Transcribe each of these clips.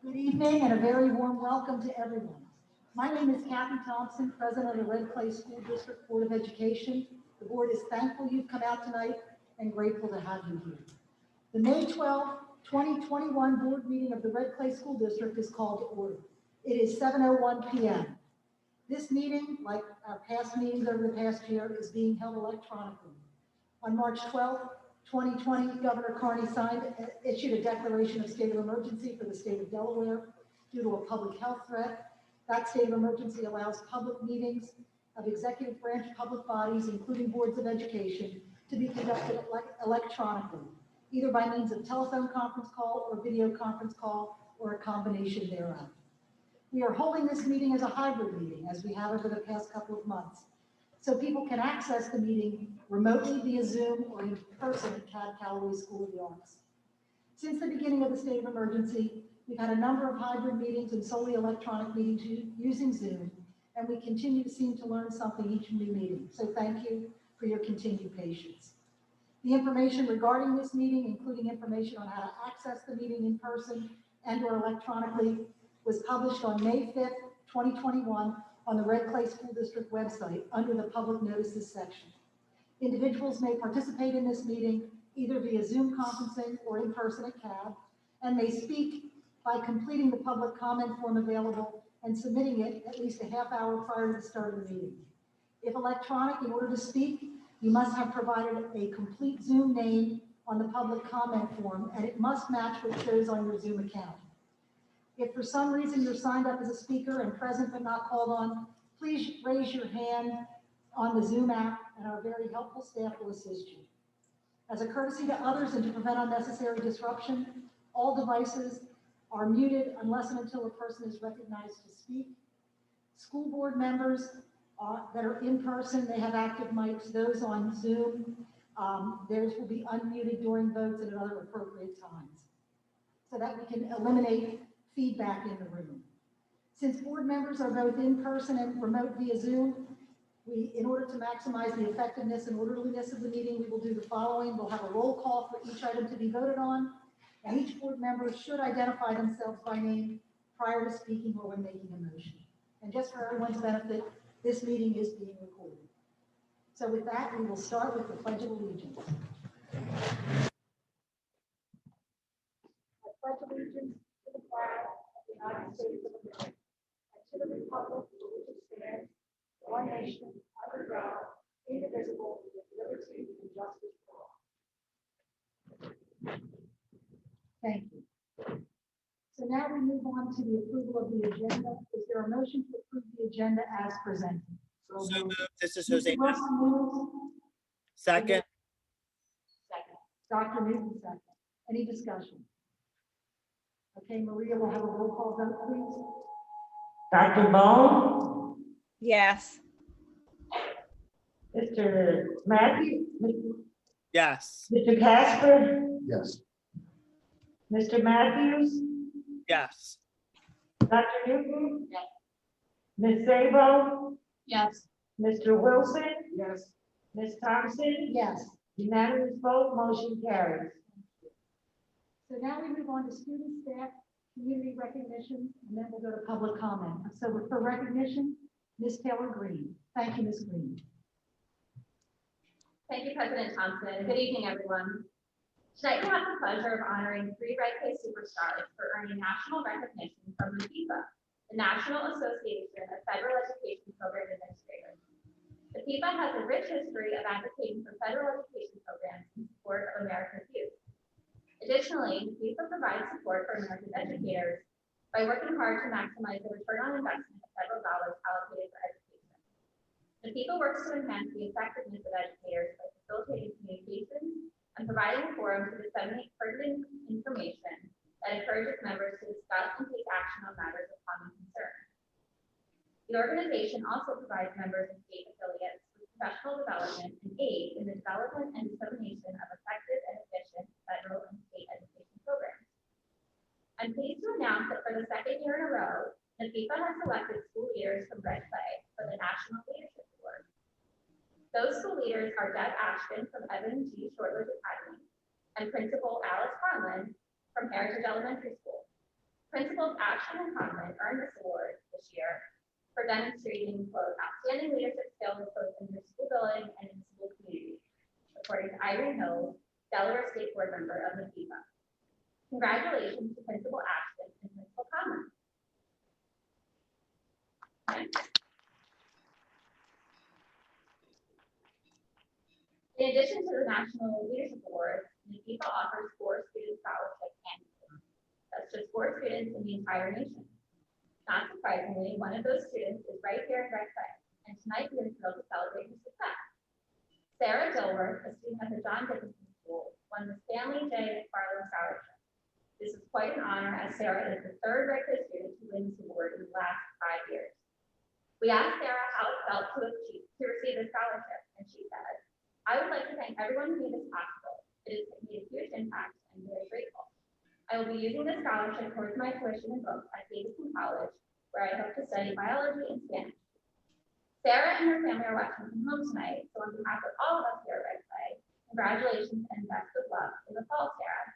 Good evening and a very warm welcome to everyone. My name is Kathy Thompson, President of the Red Clay School District Board of Education. The board is thankful you've come out tonight and grateful to have you here. The May 12, 2021 board meeting of the Red Clay School District is called to order. It is 7:01 p.m. This meeting, like our past meetings over the past year, is being held electronically. On March 12, 2020, Governor Carney issued a declaration of state of emergency for the state of Delaware due to a public health threat. That state of emergency allows public meetings of executive branch public bodies, including boards of education, to be conducted electronically, either by means of telephone conference call or video conference call, or a combination thereof. We are holding this meeting as a hybrid meeting, as we have over the past couple of months, so people can access the meeting remotely via Zoom or in person at Cad Callaway School of the Arts. Since the beginning of the state of emergency, we've had a number of hybrid meetings and solely electronic meetings using Zoom, and we continue to seem to learn something each new meeting. So thank you for your continued patience. The information regarding this meeting, including information on how to access the meeting in person and or electronically, was published on May 5th, 2021 on the Red Clay School District website under the public notices section. Individuals may participate in this meeting either via Zoom conferencing or in person at CAB, and may speak by completing the public comment form available and submitting it at least a half hour prior to the start of the meeting. If electronic, in order to speak, you must have provided a complete Zoom name on the public comment form, and it must match what shows on your Zoom account. If for some reason you're signed up as a speaker and present but not called on, please raise your hand on the Zoom app and our very helpful staff will assist you. As a courtesy to others and to prevent unnecessary disruption, all devices are muted unless and until a person is recognized to speak. School board members that are in person, they have active mics. Those on Zoom, theirs will be unmuted during votes and at other appropriate times, so that we can eliminate feedback in the room. Since board members are both in person and remote via Zoom, in order to maximize the effectiveness and orderliness of the meeting, we will do the following. We'll have a roll call for each item to be voted on, and each board member should identify themselves by name prior to speaking or when making a motion. And just for everyone's benefit, this meeting is being recorded. So with that, we will start with the Pledge of Allegiance. I pledge allegiance to the flag of the United States of America and to the republic for which it stands, one nation, under God, indivisible, with liberty and justice for all. Thank you. So now we move on to the approval of the agenda. Is there a motion to approve the agenda as presented? So moved. This is Jose. Wilson moves. Second. Second. Dr. Newton, second. Any discussion? Okay, Maria will have a roll call vote, please. Dr. Bone, Yes. Mr. Matthew, Yes. Mr. Casper, Yes. Mr. Matthews, Yes. Dr. Newton, Yes. Ms. Sabo, Yes. Mr. Wilson, Yes. Ms. Thompson, Yes. unanimous vote, motion carries. So now we move on to student, staff, community recognition, and then we'll go to public comment. So for recognition, Ms. Taylor Green. Thank you, Ms. Green. Thank you, President Thompson. Good evening, everyone. Tonight, we have the pleasure of honoring 3 Red Clay superstars for earning national recognition from the FIFA, the National Association of Federal Education Program Administrators. The FIFA has a rich history of advocating for federal education programs in support of America's youth. Additionally, the FIFA provides support for American educators by working hard to maximize the return on investment of federal dollars allocated for education. The FIFA works to enhance the effectiveness of educators by facilitating communication and providing a forum to disseminate pertinent information that encourages members to discuss and take action on matters of common concern. The organization also provides members and state affiliates with professional development and aid in the development and dissemination of effective and efficient federal and state education programs. I'm pleased to announce that for the 2nd year in a row, the FIFA has selected school leaders from Red Clay for the National Leadership Award. Those school leaders are Deb Ashton from Evan G. Shortridge Academy and Principal Alice Conlon from Heritage Elementary School. Principals Ashton and Conlon earned this award this year for demonstrating, quote, outstanding leadership skills both in their school building and in the school community, according to Irene Hill, Delaware State Board member of the FIBA. Congratulations to Principal Ashton and Principal Conlon. In addition to the National Leadership Award, NFIPA offers 4 student scholarships annually. That's just 4 students in the entire nation. Not surprisingly, one of those students is right here in Red Clay, and tonight we are thrilled to celebrate her success. Sarah Dilworth, a student at the John Dickinson School, won the Stanley J. McFarland Scholarship. This is quite an honor, as Sarah is the 3rd Red Clay student to win this award in the last 5 years. We asked Sarah how it felt to receive the scholarship, and she said, "I would like to thank everyone who made this possible. It has made a huge impact, and I'm very grateful. I will be using this scholarship towards my tuition and books at Davidson College, where I hope to study biology and Spanish." Sarah and her family are watching from home tonight, so on behalf of all of us here at Red Clay, congratulations and best of luck in the fall, Sarah.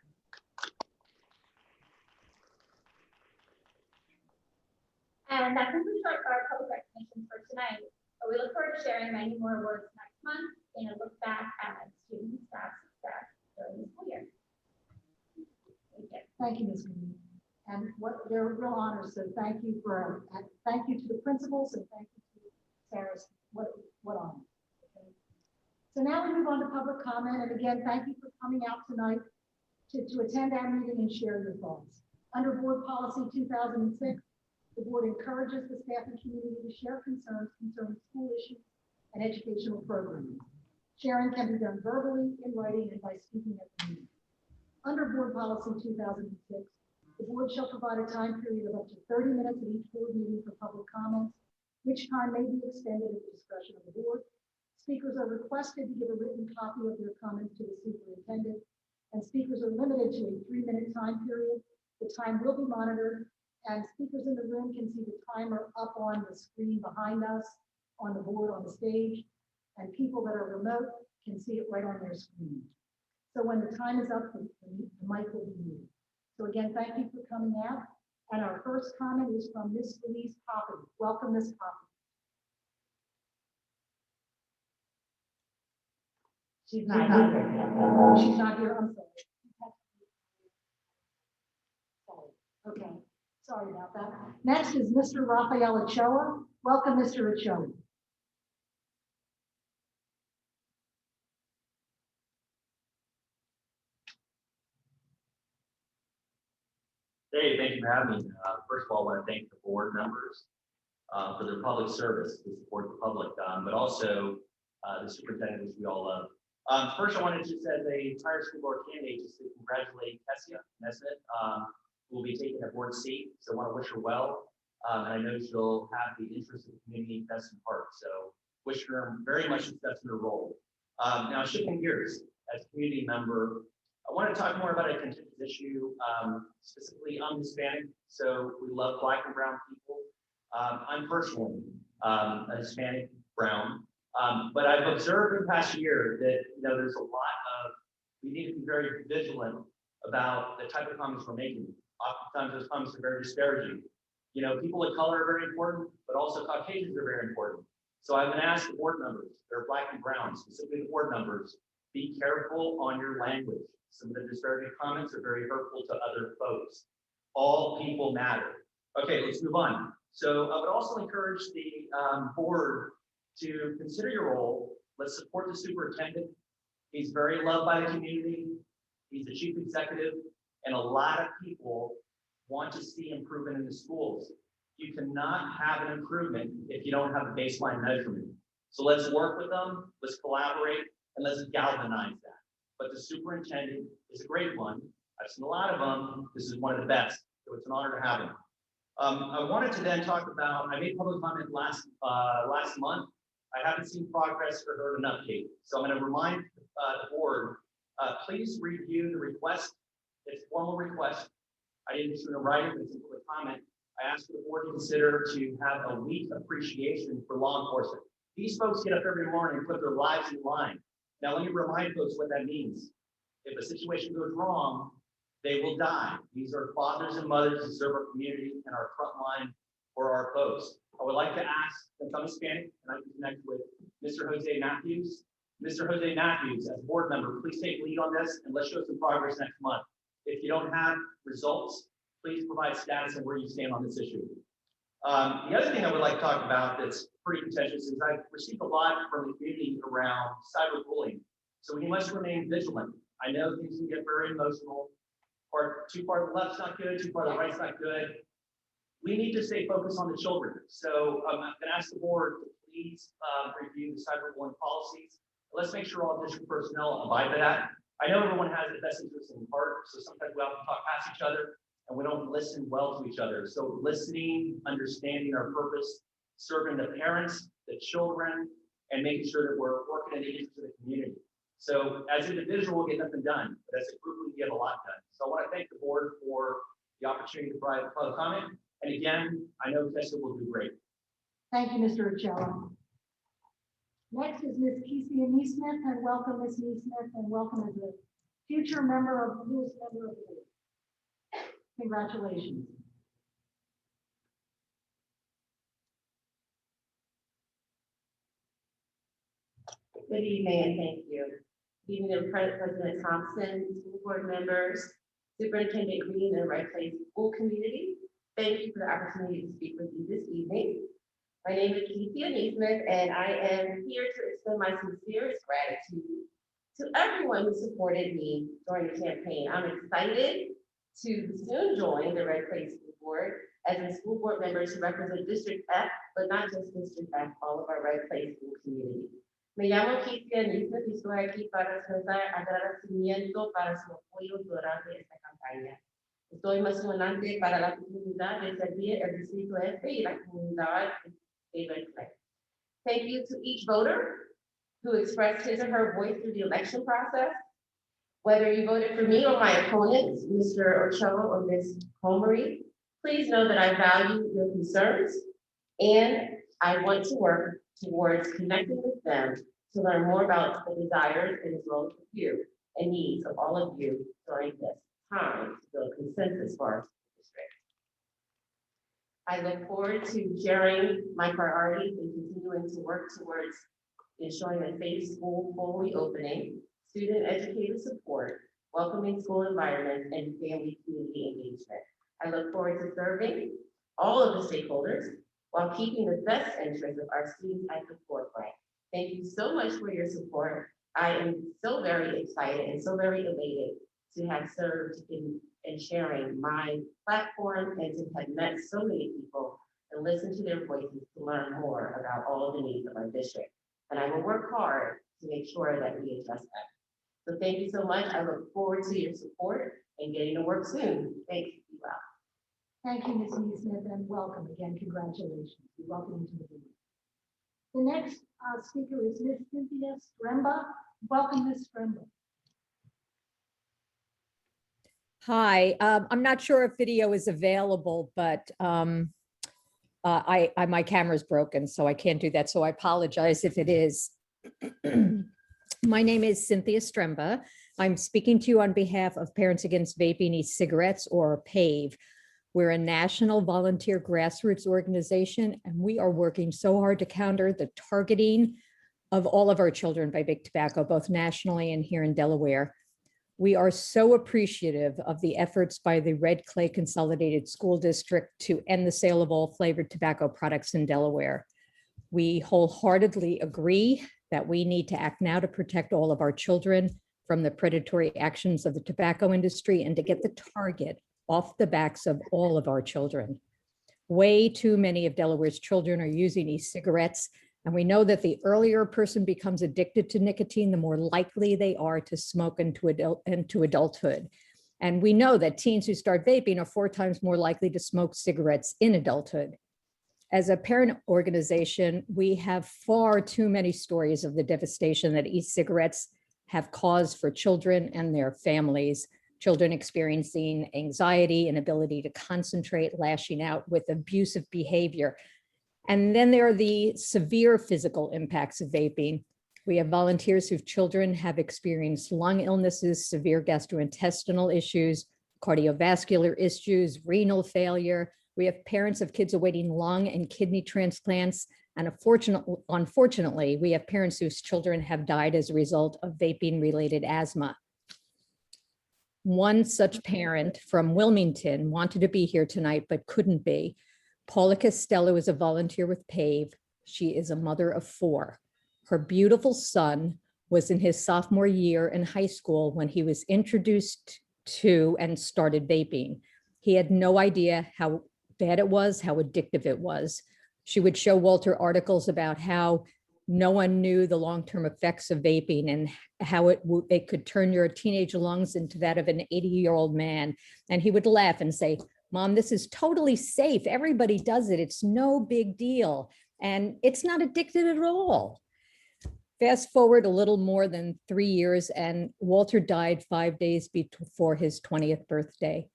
And that concludes our public recognitions for tonight. But we look forward to sharing many more awards next month and a look back at student and staff success during the school year. Thank you. Thank you, Ms. Green. And they're real honors, so thank you to the principals and thank you to Sarah's, what honor. Okay. So now we move on to public comment, and again, thank you for coming out tonight to attend our meeting and share your thoughts. Under Board Policy 2006, the board encourages the staff and community to share concerns concerning school issues and educational programs. Sharing can be done verbally, in writing, and by speaking at the meeting. Under Board Policy 2006, the board shall provide a time period of up to 30 minutes at each board meeting for public comments, which time may be extended at the discretion of the board. Speakers are requested to give a written copy of their comments to the superintendent, and speakers are limited to a 3-minute time period. The time will be monitored, and speakers in the room can see the timer up on the screen behind us, on the board, on the stage, and people that are remote can see it right on their screen. So when the time is up, the mic will be muted. So again, thank you for coming out. And our first comment is from Miss Louise Poppy. Welcome, Miss Poppy. She's not here. She's not here, I'm sorry. Okay, sorry about that. Next is Mr. Rafael Ochoa. Welcome, Mr. Ochoa. Hey, thank you for having me. First of all, I want to thank the board members for their public service to support the public, but also the superintendent, which we all love. First, I wanted to, as a entire school board candidate, just to congratulate Kessia Nesbitt, who will be taking a board seat. So I want to wish her well, and I know she'll have the interest of the community best in heart. So wish her very much success in her role. Now, shifting gears, as a community member, I want to talk more about a contentious issue. Specifically, I'm Hispanic, so we love Black and brown people. I'm personally a Hispanic brown, but I've observed in the past year that there's a lot of, we need to be very vigilant about the type of comments we're making. Oftentimes those comments are very disparaging. People of color are very important, but also Caucasians are very important. So I've been asked the board members, they're Black and brown, specifically the board members, be careful on your language. Some of the disparaging comments are very hurtful to other folks. All people matter. Okay, let's move on. So I would also encourage the board to consider your role. Let's support the superintendent. He's very loved by the community. He's the chief executive, and a lot of people want to see improvement in the schools. You cannot have an improvement if you don't have a baseline measurement. So let's work with them, let's collaborate, and let's galvanize that. But the superintendent is a great one. I've seen a lot of them. This is one of the best, so it's an honor to have him. I wanted to then talk about, I made public comment last month. I haven't seen progress or heard an update. So I'm going to remind the board, please review the request. It's a formal request. I didn't issue a writing, but it's a public comment. I asked the board to consider to have a week appreciation for law enforcement. These folks get up every morning and put their lives in line. Now, let me remind folks what that means. If a situation goes wrong, They will die. These are fathers and mothers who serve our community and our front line for our folks. I would like to ask, since I'm Hispanic, and I can connect with Mr. Jose Matthews. Mr. Jose Matthews, as board member, please take lead on this and let's show some progress next month. If you don't have results, please provide status and where you stand on this issue. The other thing I would like to talk about that's pretty contentious is I've received a lot from the community around cyberbullying. So we must remain vigilant. I know things can get very emotional. Too far to the left's not good, too far to the right's not good. We need to stay focused on the children. So I'm going to ask the board to please review the cyberbullying policies. Let's make sure all district personnel abide by that. I know everyone has the best interest in heart, so sometimes we often talk past each other and we don't listen well to each other. So listening, understanding our purpose, serving the parents, the children, and making sure that we're working in the interest of the community. So as an individual, we'll get nothing done, but as a group, we get a lot done. So I want to thank the board for the opportunity to provide public comment. And again, I know Tessa will do great. Thank you, Mr. Urchello. Next is Ms. Kesia Neesmith, and welcome Ms. Neesmith, and welcome as a future member of, newest member of the board. Congratulations. Good evening and thank you. Good evening, President Thompson, school board members, Superintendent Green, and Right Place School Community. Thank you for the opportunity to speak with you this evening. My name is Kesia Neesmith, and I am here to extend my sincerest gratitude to everyone who supported me during the campaign. I'm excited to soon join the Red Place School Board as a school board member to represent District F, but not just District F, all of our Red Place school community. Me llamo Kesia Neesmith y estoy aquí para expresar agradecimiento para su apoyo durante esta campaña. Estoy emocionante para la oportunidad de servir el Distrito F y la comunidad de Red Clay. Thank you to each voter who expressed his or her voice through the election process. Whether you voted for me or my opponents, Mr. Urchello or Ms. Comery, please know that I value your concerns and I want to work towards connecting with them to learn more about the desires and as well as the view and needs of all of you during this time to build consensus for our school district. I look forward to sharing my priorities and continuing to work towards ensuring a safe school full reopening, student educator support, welcoming school environment, and family community engagement. I look forward to serving all of the stakeholders while keeping the best interests of our students at the forefront. Thank you so much for your support. I am so very excited and so very elated to have served in sharing my platform and to have met so many people and listen to their voices to learn more about all of the needs of our district. And I will work hard to make sure that we address that. So thank you so much. I look forward to your support and getting to work soon. Thanks. Be well. Thank you, Ms. Neesmith, and welcome again. Congratulations. You're welcome into the board. The next speaker is Ms. Cynthia Stremba. Welcome, Ms. Stremba. Hi, I'm not sure if video is available, but my camera's broken, so I can't do that. So I apologize if it is. My name is Cynthia Stremba. I'm speaking to you on behalf of Parents Against Vaping E-Cigarettes, or PAVE. We're a national volunteer grassroots organization, and we are working so hard to counter the targeting of all of our children by big tobacco, both nationally and here in Delaware. We are so appreciative of the efforts by the Red Clay Consolidated School District to end the sale of all flavored tobacco products in Delaware. We wholeheartedly agree that we need to act now to protect all of our children from the predatory actions of the tobacco industry and to get the target off the backs of all of our children. Way too many of Delaware's children are using e-cigarettes, and we know that the earlier a person becomes addicted to nicotine, the more likely they are to smoke into adulthood. And we know that teens who start vaping are 4 times more likely to smoke cigarettes in adulthood. As a parent organization, we have far too many stories of the devastation that e-cigarettes have caused for children and their families. Children experiencing anxiety, inability to concentrate, lashing out with abusive behavior. And then there are the severe physical impacts of vaping. We have volunteers whose children have experienced lung illnesses, severe gastrointestinal issues, cardiovascular issues, renal failure. We have parents of kids awaiting lung and kidney transplants. And unfortunately, we have parents whose children have died as a result of vaping-related asthma. One such parent from Wilmington wanted to be here tonight, but couldn't be. Paula Costello is a volunteer with PAVE. She is a mother of 4. Her beautiful son was in his sophomore year in high school when he was introduced to and started vaping. He had no idea how bad it was, how addictive it was. She would show Walter articles about how no one knew the long-term effects of vaping and how it could turn your teenage lungs into that of an 80-year-old man. And he would laugh and say, "Mom, this is totally safe. Everybody does it. It's no big deal. And it's not addicted at all." Fast forward a little more than 3 years, and Walter died 5 days before his 20th birthday.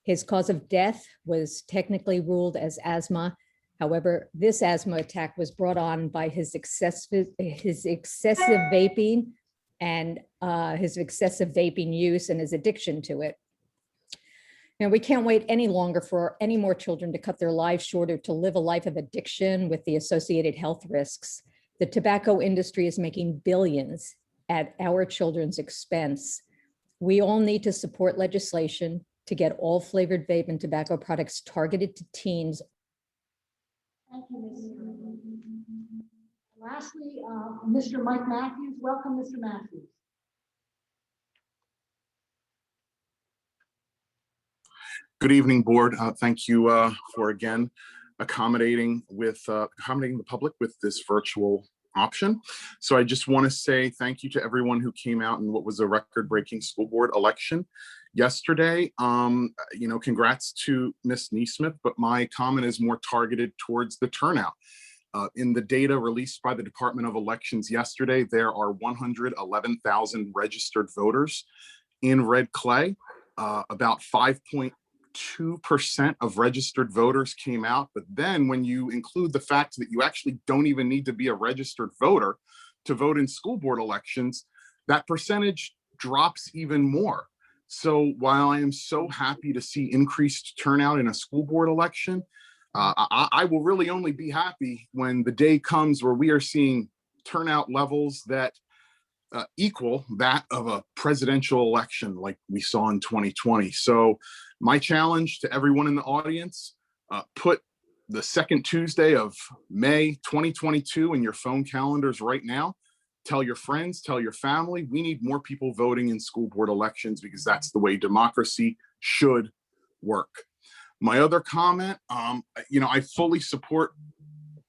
His cause of death was technically ruled as asthma. However, this asthma attack was brought on by his excessive vaping and his excessive vaping use and his addiction to it. Now, we can't wait any longer for any more children to cut their lives short or to live a life of addiction with the associated health risks. The tobacco industry is making billions at our children's expense. We all need to support legislation to get all flavored vape and tobacco products targeted to teens. Thank you, Ms. Lastly, Mr. Mike Matthews. Welcome, Mr. Matthews. Good evening, board. Thank you for again accommodating the public with this virtual option. So I just want to say thank you to everyone who came out in what was a record-breaking school board election yesterday. Congrats to Ms. Neesmith, but my comment is more targeted towards the turnout. In the data released by the Department of Elections yesterday, there are 111,000 registered voters in Red Clay. About 5.2% of registered voters came out. But then when you include the fact that you actually don't even need to be a registered voter to vote in school board elections, that percentage drops even more. So while I am so happy to see increased turnout in a school board election, I will really only be happy when the day comes where we are seeing turnout levels that equal that of a presidential election like we saw in 2020. So my challenge to everyone in the audience, put the second Tuesday of May 2022 in your phone calendars right now. Tell your friends, tell your family, we need more people voting in school board elections because that's the way democracy should work. My other comment, I fully support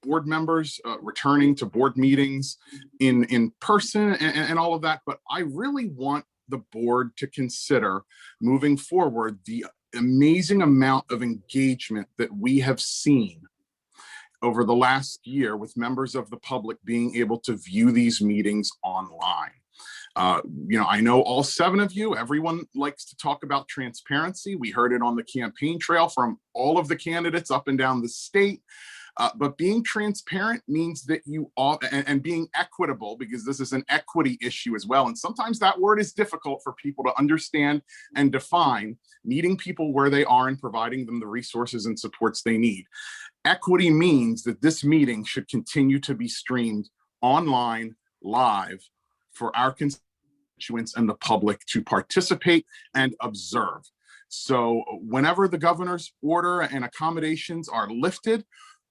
board members returning to board meetings in person and all of that, but I really want the board to consider moving forward the amazing amount of engagement that we have seen over the last year with members of the public being able to view these meetings online. I know all 7 of you, everyone likes to talk about transparency. We heard it on the campaign trail from all of the candidates up and down the state. But being transparent means that you all, and being equitable, because this is an equity issue as well. And sometimes that word is difficult for people to understand and define, meeting people where they are and providing them the resources and supports they need. Equity means that this meeting should continue to be streamed online, live, for our constituents and the public to participate and observe. So whenever the governor's order and accommodations are lifted,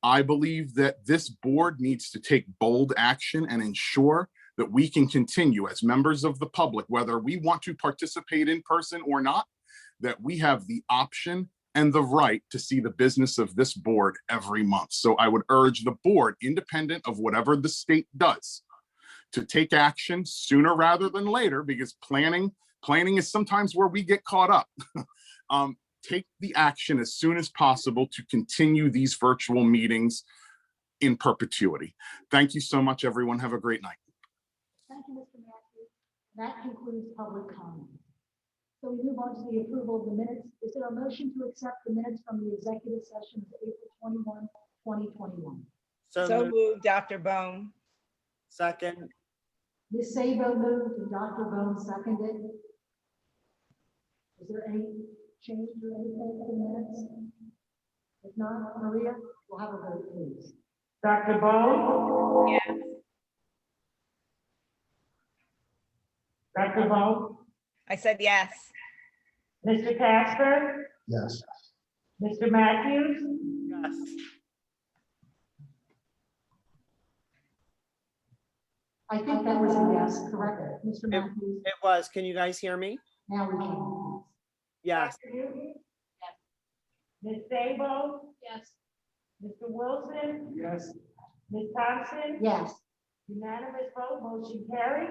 I believe that this board needs to take bold action and ensure that we can continue as members of the public, whether we want to participate in person or not, that we have the option and the right to see the business of this board every month. So I would urge the board, independent of whatever the state does, to take action sooner rather than later, because planning is sometimes where we get caught up. Take the action as soon as possible to continue these virtual meetings in perpetuity. Thank you so much, everyone. Have a great night. Thank you, Mr. Matthews. That concludes public comment. So we move on to the approval of the minutes. Is there a motion to accept the minutes from the executive session of April 21, 2021? So So moved. moved, Dr. Bone. Second. Ms. Sabo moved and Dr. Bone seconded. Is there any change or anything to the minutes? If not, Maria, we'll have a vote, please. Dr. Bo? Yes. Dr. Bo? I said yes. Mr. Casper? Yes. Mr. Matthews? Yes. I think that was a yes, correct, Mr. Matthews? It was. Can you guys hear me? Now we can. Yes. Dr. Newton? Ms. Sabo? Yes. Mr. Wilson? Yes. Ms. Thompson? Yes, Unanimous vote, motion carried.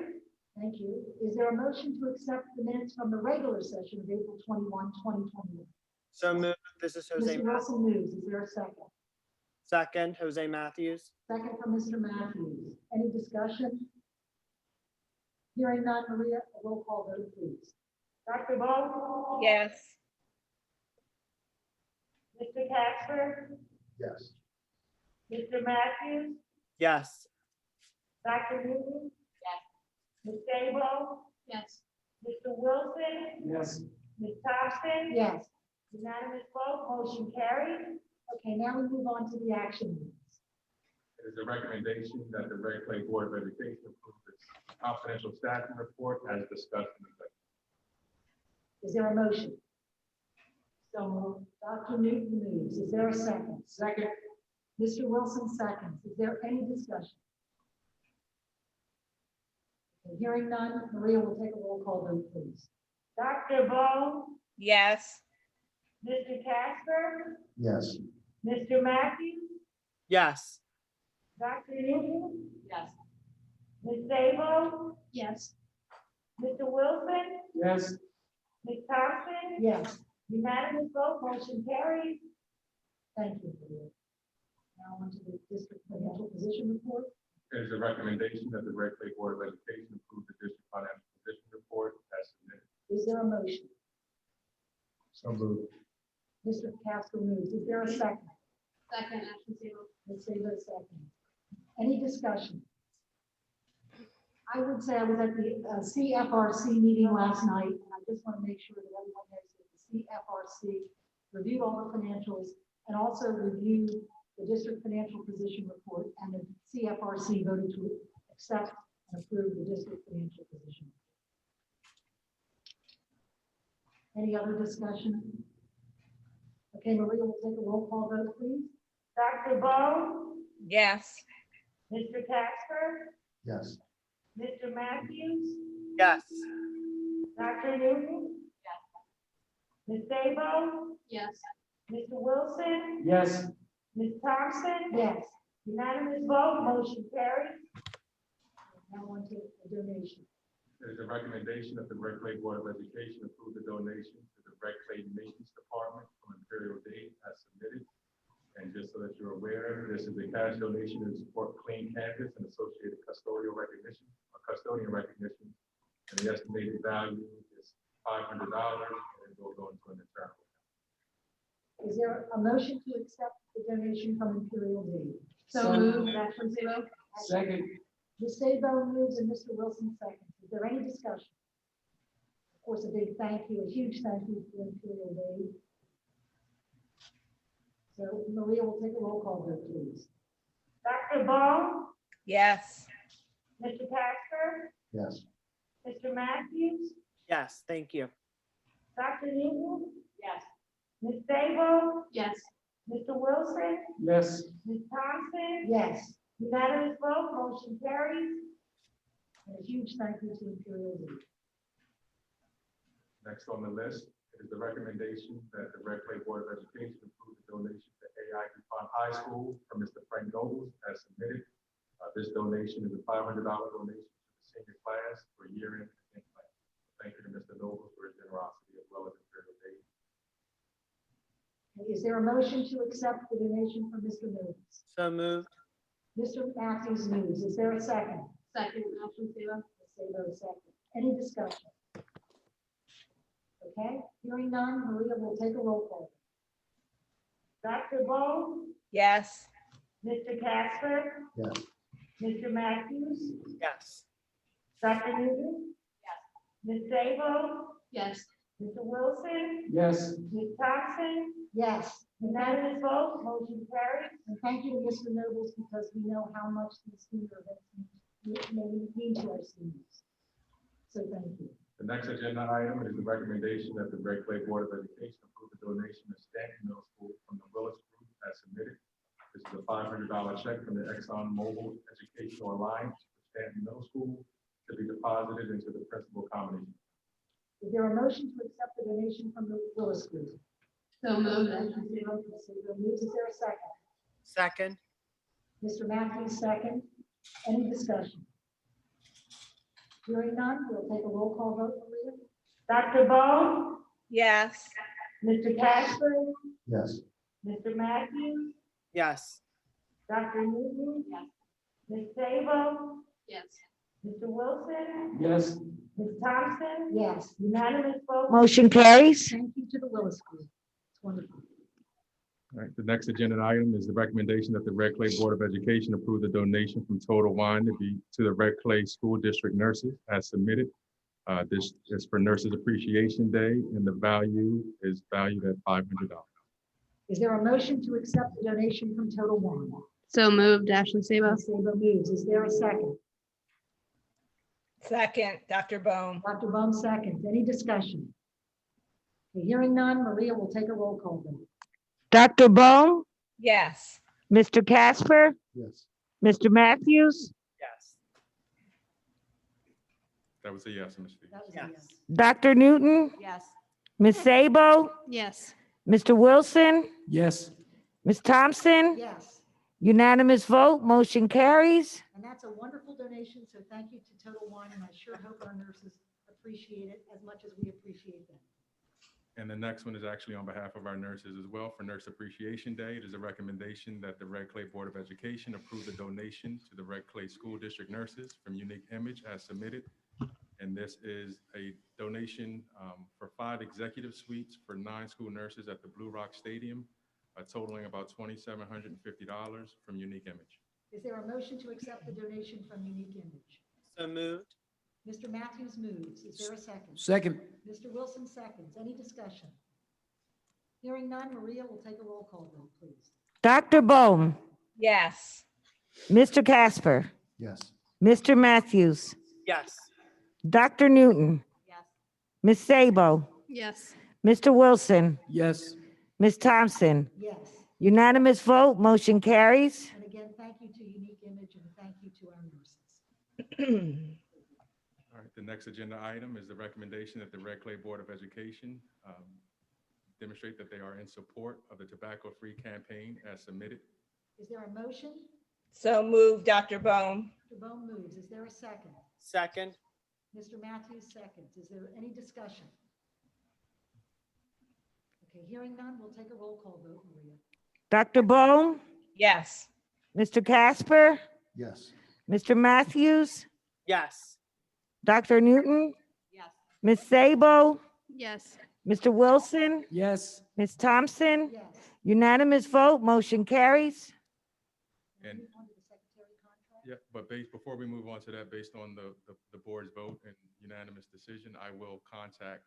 thank you. Is there a motion to accept the minutes from the regular session of April 21, 2021? So moved. This is Jose. Mr. Wilson moves. Is there a second? Second, Jose Matthews. Second from Mr. Matthews. Any discussion? Hearing none, Maria, a roll call vote, please. Dr. Bo? Yes. Mr. Casper? Yes. Mr. Matthews? Yes. Dr. Newton? Yes. Ms. Sabo? Yes. Mr. Wilson? Yes. Ms. Thompson? Yes. Unanimous vote, motion carried. Okay, now we move on to the action items. It is a recommendation that the Red Clay Board of Education approve its confidential staffing report as discussed in the. Is there a motion? So moved. Dr. Newton moves. Is there a second? Second. Mr. Wilson seconds. Is there any discussion? Okay, hearing none, Maria will take a roll call vote, please. Dr. Bo? Yes. Mr. Casper? Yes. Mr. Matthews? Yes. Dr. Newton? Yes. Ms. Sabo? Yes. Mr. Wilson? Yes. Ms. Thompson? Yes, Unanimous vote, motion carried. thank you, Maria. Now on to the district financial position report. It is a recommendation that the Red Clay Board of Education approve the district financial position report as submitted. Is there a motion? So moved. Mr. Casper moves. Is there a second? Second, Ashton Sabo. Ms. Sabo second. Any discussion? I would say I was at the CFRC meeting last night, and I just want to make sure that everyone knows that the CFRC reviewed all the financials and also reviewed the district financial position report, and the CFRC voted to accept and approve the district financial position. Any other discussion? Okay, Maria will take a roll call vote, please. Dr. Bo? Yes. Mr. Casper? Yes. Mr. Matthews? Yes. Dr. Newton? Ms. Sabo? Yes. Mr. Wilson? Yes. Ms. Thompson? Yes. Unanimous vote, motion carried. Now on to the donation. It is a recommendation that the Red Clay Board of Education approve the donation to the Red Clay Maintenance Department from Imperial Date as submitted. And just so that you're aware, this is a cash donation to support clean campus and associated custodian recognition. And the estimated value is $500 and it will go into an internal. Is there a motion to accept the donation from Imperial Dade? So moved, Ashton Sabo. Second. Ms. Sabo moves and Mr. Wilson seconds. Is there any discussion? Of course, a big thank you, a huge thank you to Imperial Dade. So Maria will take a roll call vote, please. Dr. Bo? Yes. Mr. Casper? Yes. Mr. Matthews? Yes. Thank you. Dr. Newton? Yes. Ms. Sabo? Yes. Mr. Wilson? Yes. Ms. Thompson? Yes, Unanimous vote, motion carries. and a huge thank you to Imperial Dade. Next on the list is the recommendation that the Red Clay Board of Education approve the donation to AI DuPont High School from Mr. Frank Nobles as submitted. This donation is a $500 donation to the senior class for year-end and class. Thank you to Mr. Nobles for his generosity as well as Imperial Dade. Is there a motion to accept the donation from Mr. Mills? So moved. Mr. Matthews moves. Is there a second? Second, Ashton Sabo. Ms. Sabo second. Any discussion? Okay, hearing none, Maria will take a roll call. Dr. Bo? Yes. Mr. Casper? Yes. Mr. Matthews? Yes. Dr. Newton? Ms. Sabo? Yes. Mr. Wilson, Yes. Ms. Thompson, Yes, unanimous vote, motion carries. and thank you to Mr. Nobles because we know how much these senior events mean to our seniors. So thank you. The next agenda item is the recommendation that the Red Clay Board of Education approve the donation of Stanton Middle School from the Willis Group as submitted. This is a $500 check from the Exxon Mobil Educational Alliance for Stanton Middle School to be deposited into the principal combination. Is there a motion to accept the donation from the Willis Group? So moved. Moves. Is there a second? Second. Mr. Matthews, second. Any discussion? Hearing none, we'll take a roll call vote, Maria. Dr. Bo, Yes. Mr. Casper, Yes. Mr. Matthews, Yes. Dr. Newton. Ms. Sabo, Yes. Mr. Wilson, Yes. Ms. Thompson, Yes, unanimous vote. Motion carries. thank you to the Willis Group. It's wonderful. All right, the next agenda item is the recommendation that the Red Clay Board of Education approve the donation from Total Wine to the Red Clay School District nurses as submitted. This is for Nurses Appreciation Day, and the value is valued at $500. Is there a motion to accept the donation from Total Wine? So moved, Ashley Sabo. Ms. Sabo moves. Is there a second? Second, Dr. Bohm. Dr. Baum seconds. Any discussion? Okay, hearing none, Maria will take a roll call vote. Dr. Bo, Yes. Mr. Casper, Yes. Mr. Matthews, Yes. That was a yes, Ms. Stevens. That was a Yes. yes. Dr. Newton, Yes. Ms. Sabo, Yes. Mr. Wilson, Yes. Ms. Thompson, Yes, unanimous vote, motion carries. and that's a wonderful donation, so thank you to Total Wine, and I sure hope our nurses appreciate it as much as we appreciate them. And the next one is actually on behalf of our nurses as well. For Nurse Appreciation Day, it is a recommendation that the Red Clay Board of Education approve the donation to the Red Clay School District nurses from Unique Image as submitted. And this is a donation for 5 executive suites for 9 school nurses at the Blue Rock Stadium, totaling about $2,750 from Unique Image. Is there a motion to accept the donation from Unique Image? So moved. Mr. Matthews moves. Is there a second? Second. Mr. Wilson seconds. Any discussion? Hearing none, Maria will take a roll call vote, please. Dr. Bo, Yes. Mr. Casper, Yes. Mr. Matthews, Yes. Dr. Newton, Yes. Ms. Sabo, Yes. Mr. Wilson, Yes. Ms. Thompson, Yes, unanimous vote, motion carries. and again, thank you to Unique Image and thank you to our nurses. All right, the next agenda item is the recommendation that the Red Clay Board of Education demonstrate that they are in support of the tobacco-free campaign as submitted. Is there a motion? So moved, Dr. Bohm. Mr. Bone moves. Is there a second? Second. Mr. Matthews seconds. Is there any discussion? Okay, hearing none, we'll take a roll call vote, Maria. Dr. Bo, Yes. Mr. Casper, Yes. Mr. Matthews, Yes. Dr. Newton, Yes. Ms. Sabo, Yes. Mr. Wilson, Yes. Ms. Thompson, Yes. unanimous vote, motion carries. And- Move on to the secretary contract. Yeah, but before we move on to that, based on the board's vote and unanimous decision, I will contact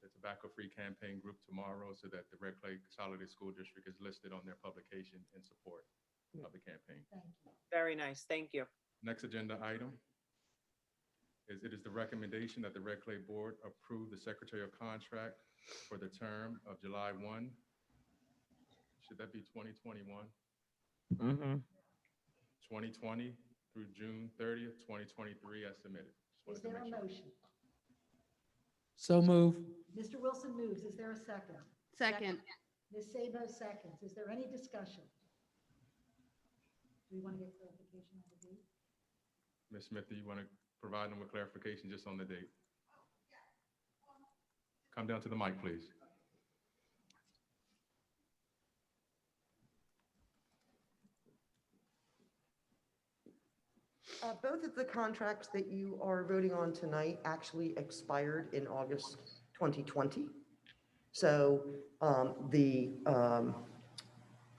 the tobacco-free campaign group tomorrow so that the Red Clay Consolidated School District is listed on their publication in support of the campaign. Thank you. Very nice. Thank you. Next agenda item is it is the recommendation that the Red Clay Board approve the secretarial contract for the term of July 1. Should that be 2021? 2020 through June 30th, 2023 as submitted. Just Is wanted to there a make sure. motion? So move. Mr. Wilson moves. Is there a second? Second. Ms. Sabo seconds. Is there any discussion? Do we want to get clarification on the date? Ms. Smith, do you want to provide them with clarification just on the date? Come down to the mic, please. Both of the contracts that you are voting on tonight actually expired in August 2020. So the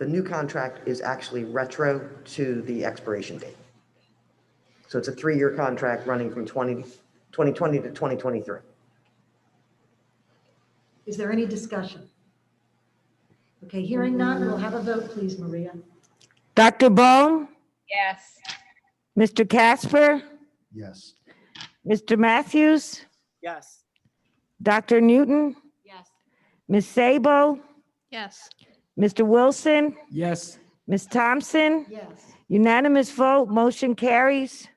new contract is actually retro to the expiration date. So it's a 3-year contract running from 2020 to 2023. Is there any discussion? Okay, hearing none, we'll have a vote, please, Maria. Dr. Bone, Yes. Mr. Casper, Yes. Mr. Matthews, Yes. Dr. Newton, Yes. Ms. Sabo, Yes. Mr. Wilson, Yes. Ms. Thompson. Yes, Unanimous vote, motion carries.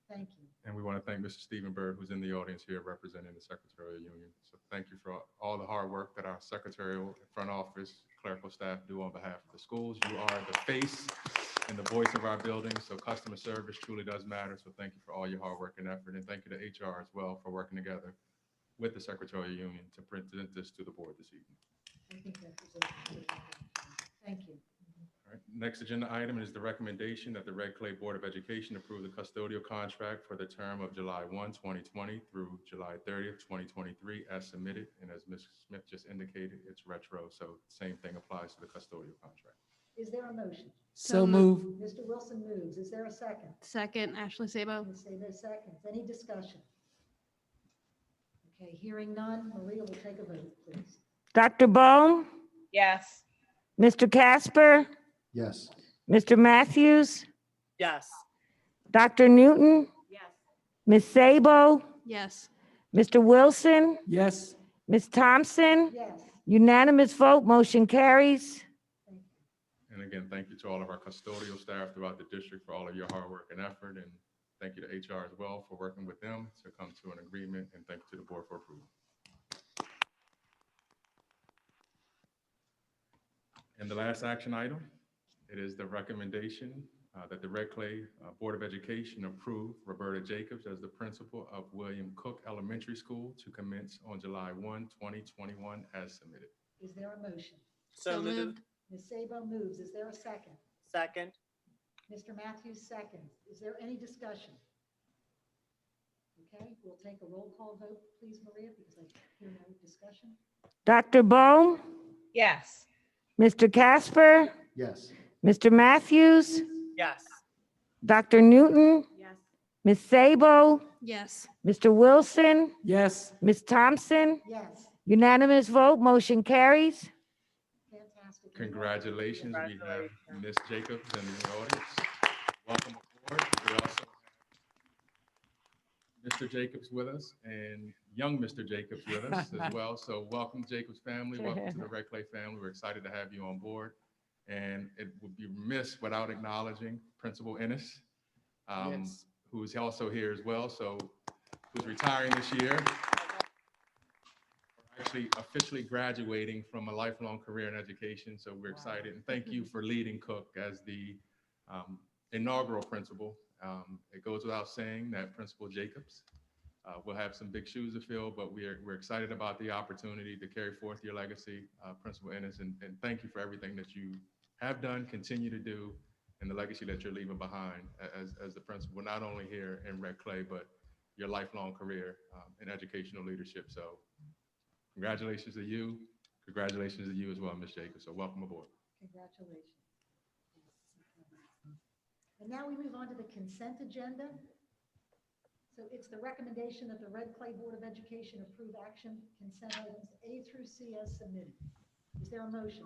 thank you. And we want to thank Mr. Stephen Bird, who's in the audience here representing the Secretarial Union. So thank you for all the hard work that our secretarial, front office, clerical staff do on behalf of the schools. You are the face and the voice of our building, so customer service truly does matter. So thank you for all your hard work and effort, and thank you to HR as well for working together with the Secretarial Union to present this to the board this evening. I think that was a- Thank you. All right, next agenda item is the recommendation that the Red Clay Board of Education approve the custodial contract for the term of July 1, 2020 through July 30th, 2023 as submitted. And as Ms. Smith just indicated, it's retro, so same thing applies to the custodial contract. Is there a motion? So move. Mr. Wilson moves. Is there a second? Second, Ashley Sabo. Ms. Sabo seconds. Any discussion? Okay, hearing none, Maria will take a vote, please. Dr. Bone, Yes. Mr. Casper, Yes. Mr. Matthews, Yes. Dr. Newton, Yes. Ms. Sabo, Yes. Mr. Wilson, Yes. Ms. Thompson. Yes, Unanimous vote, motion carries. thank you. And again, thank you to all of our custodial staff throughout the district for all of your hard work and effort. And thank you to HR as well for working with them to come to an agreement. And thank you to the board for approval. And the last action item, it is the recommendation that the Red Clay Board of Education approve Roberta Jacobs as the principal of William Cook Elementary School to commence on July 1, 2021 as submitted. Is there a motion? So moved. Ms. Sabo moves. Is there a second? Second. Mr. Matthews seconds. Is there any discussion? Okay, we'll take a roll call vote, please, Maria, because I hear no discussion. Dr. Bone, Yes. Mr. Casper, Yes. Mr. Matthews, Yes. Dr. Newton, Yes. Ms. Sabo, Yes. Mr. Wilson, Yes. Ms. Thompson. Yes, Unanimous vote, motion carries. fantastic. Congratulations. We have Congratulations. Ms. Jacobs in the audience. Welcome aboard. We also have Mr. Jacobs with us and young Mr. Jacobs with us as well. So welcome, Jacobs family. Welcome to the Red Clay family. We're excited to have you on board. And it would be remiss without acknowledging Principal Ennis, Yes. who's also here as well. So who's retiring this year. Actually officially graduating from a lifelong career in education. So we're excited. And thank you for leading Cook as the inaugural principal. It goes without saying that Principal Jacobs will have some big shoes to fill, but we're excited about the opportunity to carry forth your legacy, Principal Ennis, and thank you for everything that you have done, continue to do, and the legacy that you're leaving behind as the principal, not only here in Red Clay, but your lifelong career in educational leadership. So congratulations to you. Congratulations to you as well, Ms. Jacobs. So welcome aboard. Congratulations. And now we move on to the consent agenda. So it's the recommendation that the Red Clay Board of Education approve action consent items A through C as submitted. Is there a motion?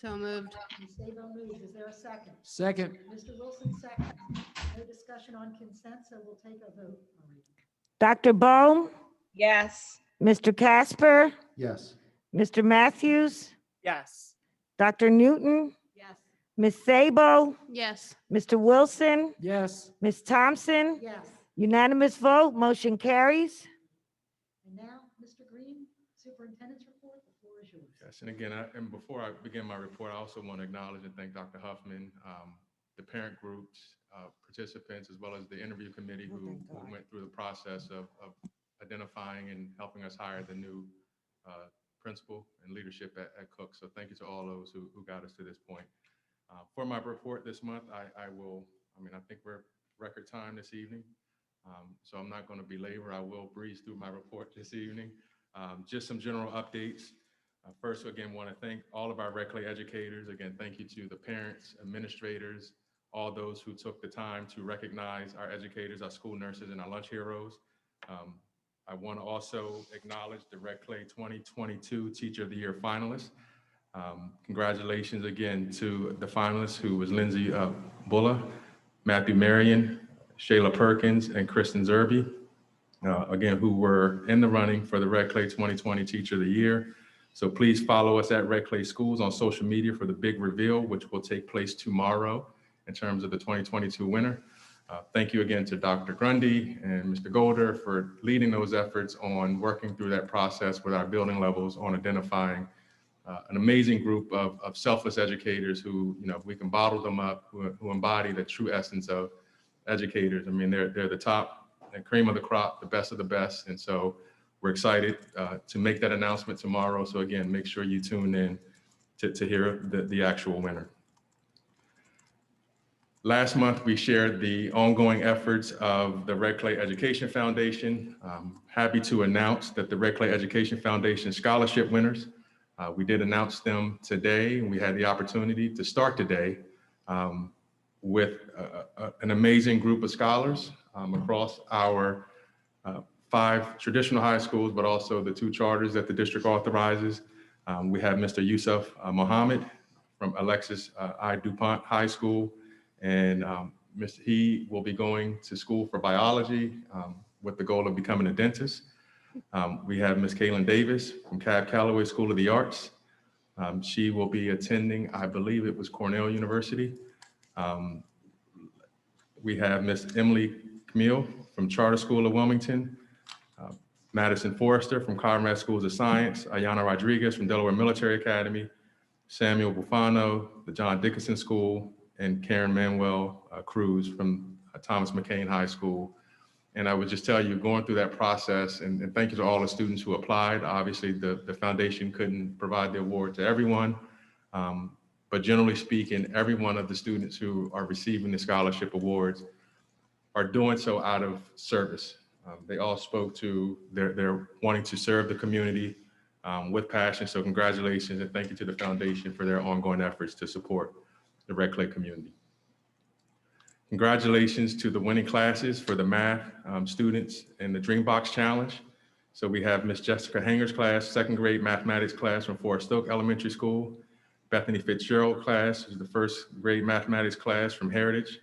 So moved. Ms. Sabo moves. Is there a second? Second. Mr. Wilson seconds. No discussion on consent, so we'll take a vote, Maria. Dr. Bone, Yes. Mr. Casper, Yes. Mr. Matthews, Yes. Dr. Newton, Yes. Ms. Sabo, Yes. Mr. Wilson, Yes. Ms. Thompson. Yes. Unanimous vote, motion carries. And now, Mr. Green, Superintendent's report, the floor is yours. Yes, and again, and before I begin my report, I also want to acknowledge and thank Dr. Huffman, the parent groups, participants, as well as the interview committee who went through the process of identifying and helping us hire the new principal and leadership at Cook. So thank you to all those who got us to this point. For my report this month, I think we're record time this evening. So I'm not going to belabor. I will breeze through my report this evening. Just some general updates. First, again, want to thank all of our Red Clay educators. Again, thank you to the parents, administrators, all those who took the time to recognize our educators, our school nurses, and our lunch heroes. I want to also acknowledge the Red Clay 2022 Teacher of the Year finalists. Congratulations again to the finalists, who was Lindsay Bulla, Matthew Marion, Shayla Perkins, and Kristen Zerby, again, who were in the running for the Red Clay 2020 Teacher of the Year. So please follow us at Red Clay Schools on social media for the big reveal, which will take place tomorrow in terms of the 2022 winner. Thank you again to Dr. Grundy and Mr. Golder for leading those efforts on working through that process with our building levels on identifying an amazing group of selfless educators who, you know, if we can bottle them up, who embody the true essence of educators. I mean, they're the top and cream of the crop, the best of the best. And so we're excited to make that announcement tomorrow. So again, make sure you tune in to hear the actual winner. Last month, we shared the ongoing efforts of the Red Clay Education Foundation. Happy to announce that the Red Clay Education Foundation scholarship winners, we did announce them today, and we had the opportunity to start today with an amazing group of scholars across our 5 traditional high schools, but also the 2 charters that the district authorizes. We have Mr. Yusuf Mohammed from Alexis I. DuPont High School. And he will be going to school for biology with the goal of becoming a dentist. We have Ms. Kaylin Davis from Cab Calloway School of the Arts. She will be attending, I believe it was Cornell University. We have Ms. Emily Camille from Charter School of Wilmington. Madison Forrester from Conrad Schools of Science. Ayana Rodriguez from Delaware Military Academy. Samuel Bufano, the John Dickinson School, and Karen Manuel Cruz from Thomas McCain High School. And I would just tell you, going through that process, and thank you to all the students who applied. Obviously, the foundation couldn't provide the award to everyone, but generally speaking, every one of the students who are receiving the scholarship awards are doing so out of service. They all spoke to their wanting to serve the community with passion. So congratulations, and thank you to the foundation for their ongoing efforts to support the Red Clay community. Congratulations to the winning classes for the math students in the Dreambox Challenge. So we have Miss Jessica Hanger's class, 2nd grade mathematics class from Forest Oak Elementary School. Bethany Fitzgerald class is the 1st grade mathematics class from Heritage.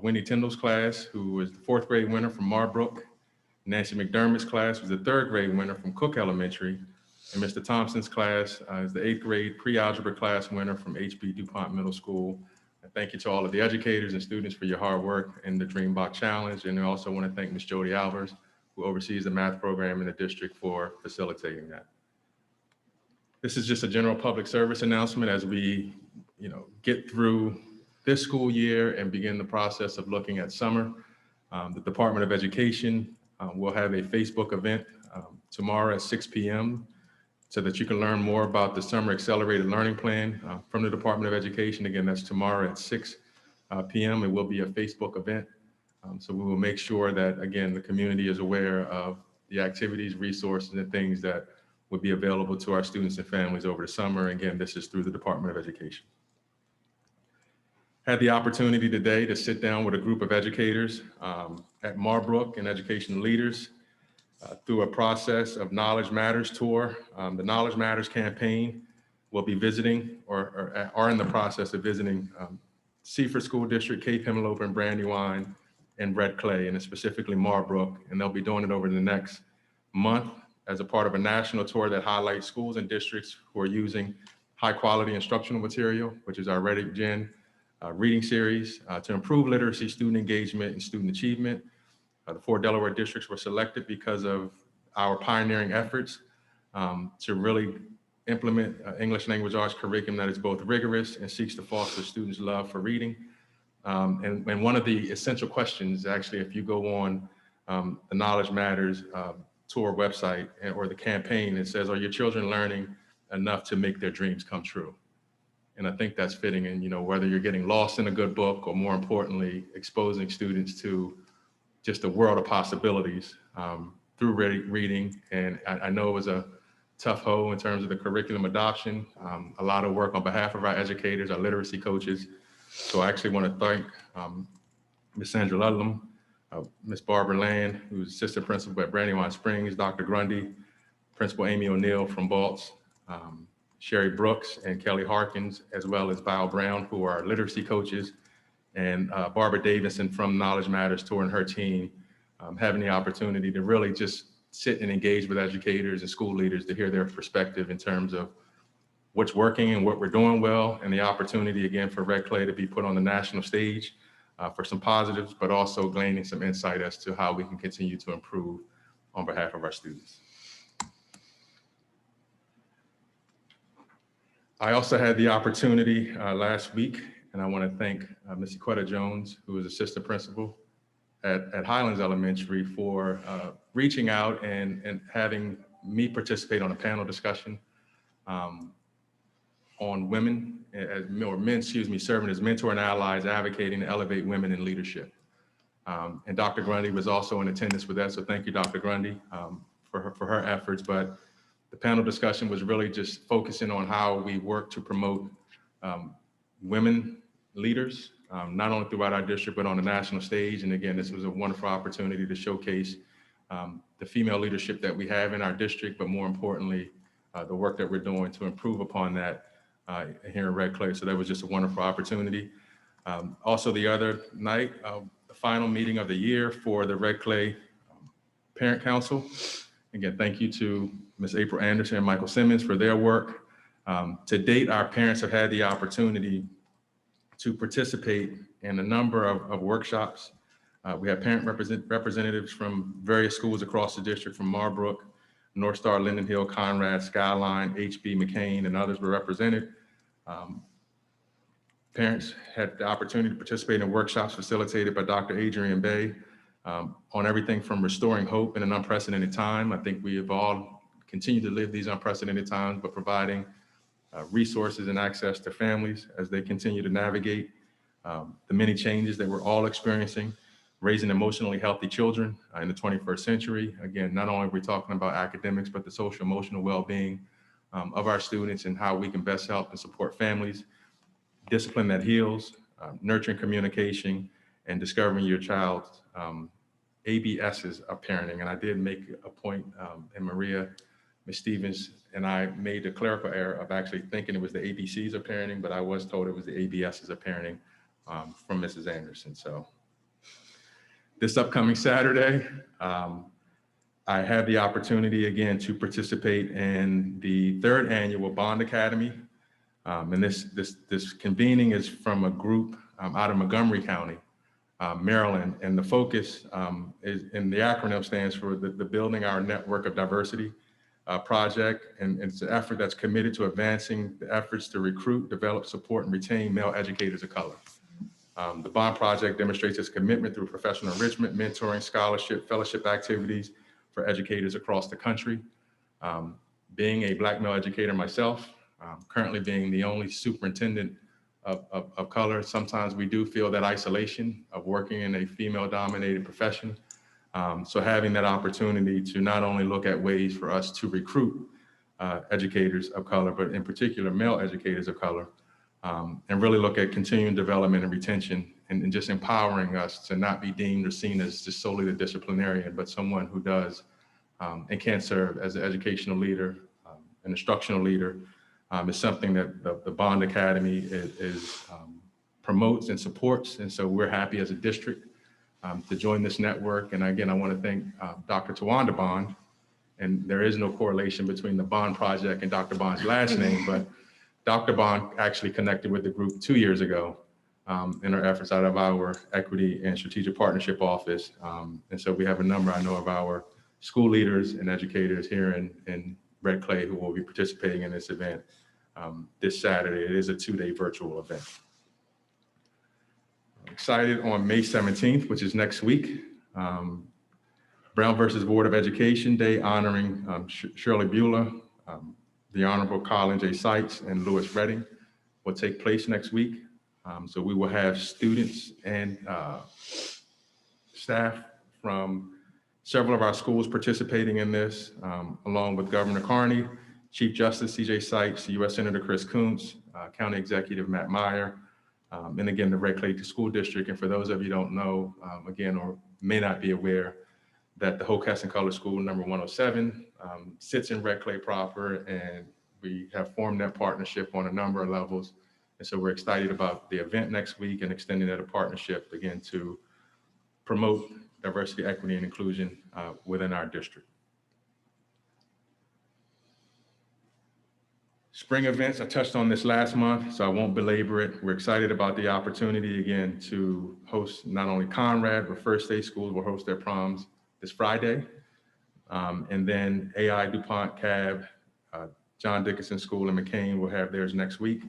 Wendy Tyndall's class, who was the 4th grade winner from Marbrook. Nancy McDermott's class was the 3rd grade winner from Cook Elementary. And Mr. Thompson's class is the 8th grade pre-algebra class winner from HB DuPont Middle School. And thank you to all of the educators and students for your hard work in the Dreambox Challenge. And I also want to thank Ms. Jody Albers, who oversees the math program in the district, for facilitating that. This is just a general public service announcement as we, get through this school year and begin the process of looking at summer. The Department of Education will have a Facebook event tomorrow at 6 p.m. so that you can learn more about the Summer Accelerated Learning Plan from the Department of Education. Again, that's tomorrow at 6 p.m. It will be a Facebook event. So we will make sure that, again, the community is aware of the activities, resources, and things that would be available to our students and families over the summer. Again, this is through the Department of Education. Had the opportunity today to sit down with a group of educators at Marbrook and educational leaders through a process of Knowledge Matters tour. The Knowledge Matters campaign will be visiting or are in the process of visiting Seaford School District, Cape Henlopen, and Brandywine, and Red Clay, and specifically Marbrook. And they'll be doing it over the next month as a part of a national tour that highlights schools and districts who are using high quality instructional material, which is our Ready Gen reading series to improve literacy, student engagement, and student achievement. The 4 Delaware districts were selected because of our pioneering efforts to really implement English language arts curriculum that is both rigorous and seeks to foster students' love for reading. And one of the essential questions, actually, if you go on the Knowledge Matters tour website or the campaign, it says, are your children learning enough to make their dreams come true? And I think that's fitting in, whether you're getting lost in a good book or, more importantly, exposing students to just a world of possibilities through reading. And I know it was a tough hoe in terms of the curriculum adoption, a lot of work on behalf of our educators, our literacy coaches. So I actually want to thank Ms. Sandra Ludlam, Ms. Barbara Land, who's assistant principal at Brandywine Springs, Dr. Grundy, Principal Amy O'Neill from Balts, Sherry Brooks and Kelly Harkins, as well as Val Brown, who are literacy coaches, and Barbara Davidson from Knowledge Matters Tour and her team, having the opportunity to really just sit and engage with educators and school leaders to hear their perspective in terms of what's working and what we're doing well, and the opportunity again for Red Clay to be put on the national stage for some positives, but also gleaning some insight as to how we can continue to improve on behalf of our students. I also had the opportunity last week, and I want to thank Ms. Equetta Jones, who is assistant principal at Highlands Elementary, for reaching out and having me participate on a panel discussion on women, or men, excuse me, serving as mentor and allies, advocating to elevate women in leadership. And Dr. Grundy was also in attendance with that, so thank you, Dr. Grundy, for her efforts. But the panel discussion was really just focusing on how we work to promote women leaders, not only throughout our district, but on the national stage. And again, this was a wonderful opportunity to showcase the female leadership that we have in our district, but more importantly, the work that we're doing to improve upon that here in Red Clay. So that was just a wonderful opportunity. Also the other night, the final meeting of the year for the Red Clay Parent Council. Again, thank you to Ms. April Anderson and Michael Simmons for their work. To date, our parents have had the opportunity to participate in a number of workshops. We have parent representatives from various schools across the district, from Marbrook, North Star, Linden Hill, Conrad, Skyline, HB, McCain, and others were represented. Parents had the opportunity to participate in workshops facilitated by Dr. Adrian Bay on everything from restoring hope in an unprecedented time. I think we have all continued to live these unprecedented times, but providing resources and access to families as they continue to navigate the many changes that we're all experiencing, raising emotionally healthy children in the 21st century. Again, not only are we talking about academics, but the social emotional well-being of our students and how we can best help and support families, discipline that heals, nurturing communication, and discovering your child's ABSs of parenting. And I did make a point, and Maria, Ms. Stevens, and I made the clerical error of actually thinking it was the ABCs of parenting, but I was told it was the ABSs of parenting from Mrs. Anderson. So this upcoming Saturday, I had the opportunity again to participate in the 3rd annual Bond Academy. And this convening is from a group out of Montgomery County, Maryland. And the focus is, and the acronym stands for the Building Our Network of Diversity project. And it's an effort that's committed to advancing the efforts to recruit, develop, support, and retain male educators of color. The Bond Project demonstrates its commitment through professional enrichment, mentoring, scholarship, fellowship activities for educators across the country. Being a Black male educator myself, currently being the only superintendent of color, sometimes we do feel that isolation of working in a female-dominated profession. So having that opportunity to not only look at ways for us to recruit educators of color, but in particular male educators of color, and really look at continuing development and retention, and just empowering us to not be deemed or seen as just solely the disciplinarian, but someone who does and can serve as an educational leader, an instructional leader, is something that the Bond Academy is promotes and supports. And so we're happy as a district to join this network. And again, I want to thank Dr. Tawanda Bond. And there is no correlation between the Bond Project and Dr. Bond's last name, but Dr. Bond actually connected with the group 2 years ago in our efforts out of our Equity and Strategic Partnership Office. And so we have a number, I know, of our school leaders and educators here in Red Clay who will be participating in this event this Saturday. It is a 2-day virtual event. I'm excited on May 17th, which is next week, Brown versus Board of Education Day, honoring Shirley Beulah, the Honorable Colin J. Sykes, and Louis Redding will take place next week. So we will have students and staff from several of our schools participating in this, along with Governor Carney, Chief Justice C.J. Sykes, U.S. Senator Chris Coons, County Executive Matt Meyer, and again, the Red Clay School District. And for those of you who don't know, again, or may not be aware that the Hockessin Color School number 107 sits in Red Clay proper, and we have formed that partnership on a number of levels. And so we're excited about the event next week and extending that a partnership again to promote diversity, equity, and inclusion within our district. Spring events, I touched on this last month, so I won't belabor it. We're excited about the opportunity again to host not only Conrad, but First Day Schools will host their proms this Friday. And then AI, DuPont, CAB, John Dickinson School and McCain will have theirs next week.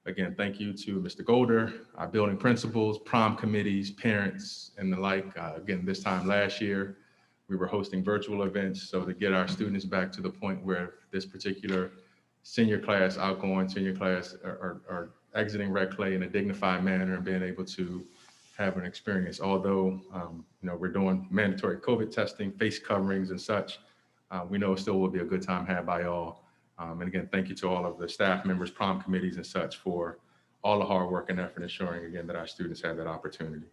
Again, thank you to Mr. Golder, our building principals, prom committees, parents, and the like. Again, this time last year, we were hosting virtual events. So to get our students back to the point where this particular senior class, outgoing senior class are exiting Red Clay in a dignified manner and being able to have an experience. Although, we're doing mandatory COVID testing, face coverings and such, we know it still will be a good time had by all. And again, thank you to all of the staff members, prom committees and such for all the hard work and effort ensuring again that our students have that opportunity.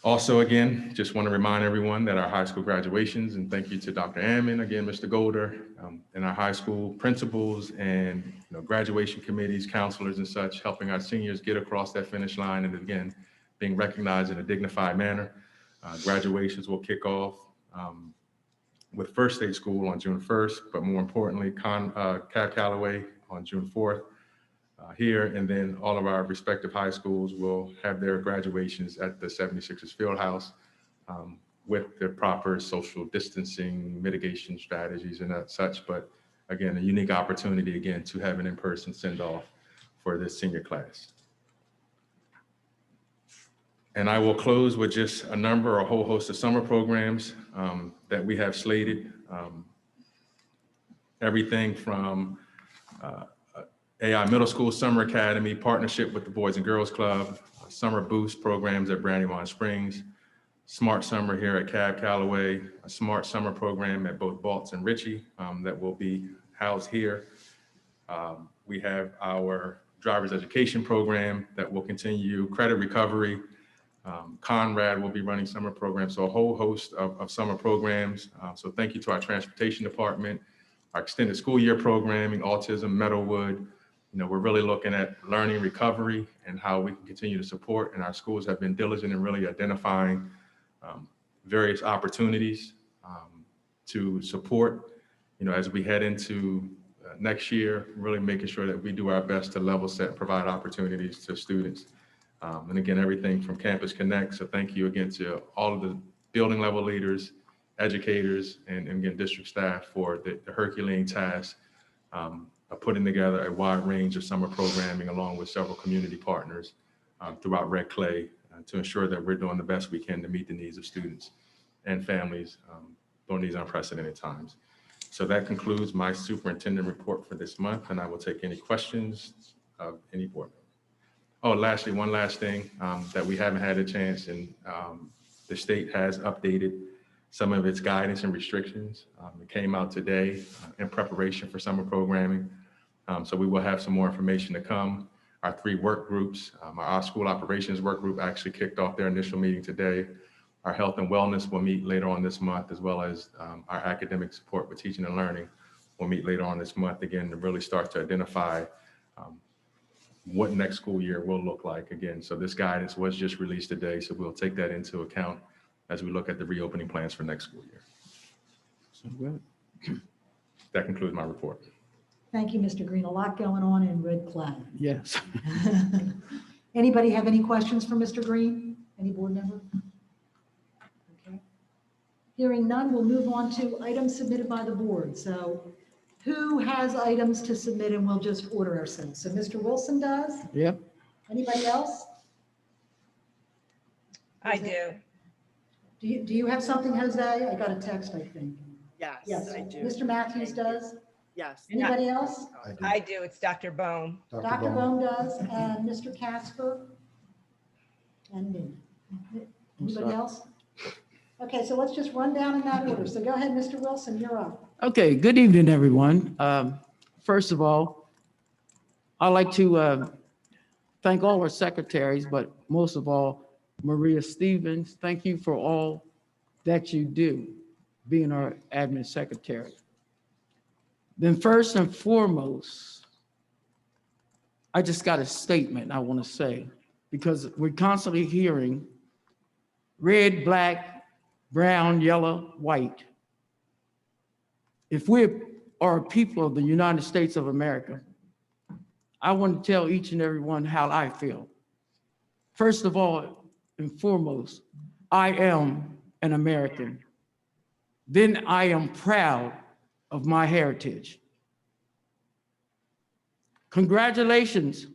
Also, again, just want to remind everyone that our high school graduations, and thank you to Dr. Ammon, again, Mr. Golder, and our high school principals and graduation committees, counselors and such, helping our seniors get across that finish line and again, being recognized in a dignified manner. Graduations will kick off with First State School on June 1st, but more importantly, Cab Callaway on June 4th. Here, and then all of our respective high schools will have their graduations at the 76ers Fieldhouse with the proper social distancing mitigation strategies and such. But again, a unique opportunity again to have an in-person send-off for this senior class. And I will close with just a number or a whole host of summer programs that we have slated. Everything from AI Middle School Summer Academy, partnership with the Boys and Girls Club, summer boost programs at Brandywine Springs, Smart Summer here at Cab Callaway, a Smart Summer program at both Baltz and Ritchie that will be housed here. We have our driver's education program that will continue, credit recovery. Conrad will be running summer programs, so a whole host of summer programs. So thank you to our transportation department, our extended school year programming, autism, Meadowwood. We're really looking at learning recovery and how we can continue to support, and our schools have been diligent in really identifying various opportunities to support, as we head into next year, really making sure that we do our best to level set and provide opportunities to students. And again, everything from Campus Connect. So thank you again to all of the building level leaders, educators, and again, district staff for the Herculean task of putting together a wide range of summer programming along with several community partners throughout Red Clay to ensure that we're doing the best we can to meet the needs of students and families during these unprecedented times. So that concludes my superintendent report for this month, and I will take any questions of any board member. Oh, lastly, one last thing that we haven't had a chance, and the state has updated some of its guidance and restrictions. It came out today in preparation for summer programming. So we will have some more information to come. Our 3 work groups, our school operations work group actually kicked off their initial meeting today. Our health and wellness will meet later on this month, as well as our academic support with teaching and learning will meet later on this month, again, to really start to identify what next school year will look like again. So this guidance was just released today, so we'll take that into account as we look at the reopening plans for next school year. So good. That concludes my report. Thank you, Mr. Green. A lot going on in Red Clay. Yes. Anybody have any questions for Mr. Green? Any board member? Okay. Hearing none, we'll move on to items submitted by the board. So who has items to submit, and we'll just order ourselves. So Mr. Wilson does? Yep. Anybody else? I do. Do you have something, Jose? I got a text, I think. Yes, Yes, I do. Mr. Matthews does? Yes. Anybody else? I do. It's Dr. Bone. Dr. Bohm does, and Mr. Casper? And me. Anybody sorry. else? Okay, so let's just run down in that order. So go ahead, Mr. Wilson, you're up. Okay, good evening, everyone. First of all, I'd like to thank all our secretaries, but most of all, Maria Stevens, thank you for all that you do, being our admin secretary. Then first and foremost, I just got a statement I want to say, because we're constantly hearing red, black, brown, yellow, white. If we are a people of the United States of America, I want to tell each and every one how I feel. First of all and foremost, I am an American. Then I am proud of my heritage. Congratulations,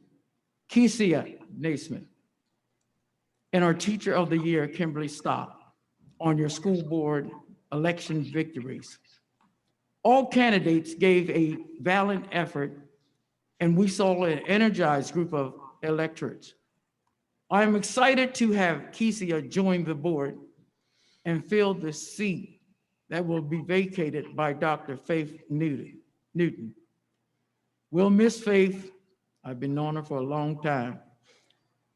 Kesia Naismith, and our Teacher of the Year, Kimberly Stock, on your school board election victories. All candidates gave a valiant effort, and we saw an energized group of electorates. I am excited to have Kesia join the board and fill the seat that will be vacated by Dr. Faith Newton. We'll miss Faith. I've been knowing her for a long time,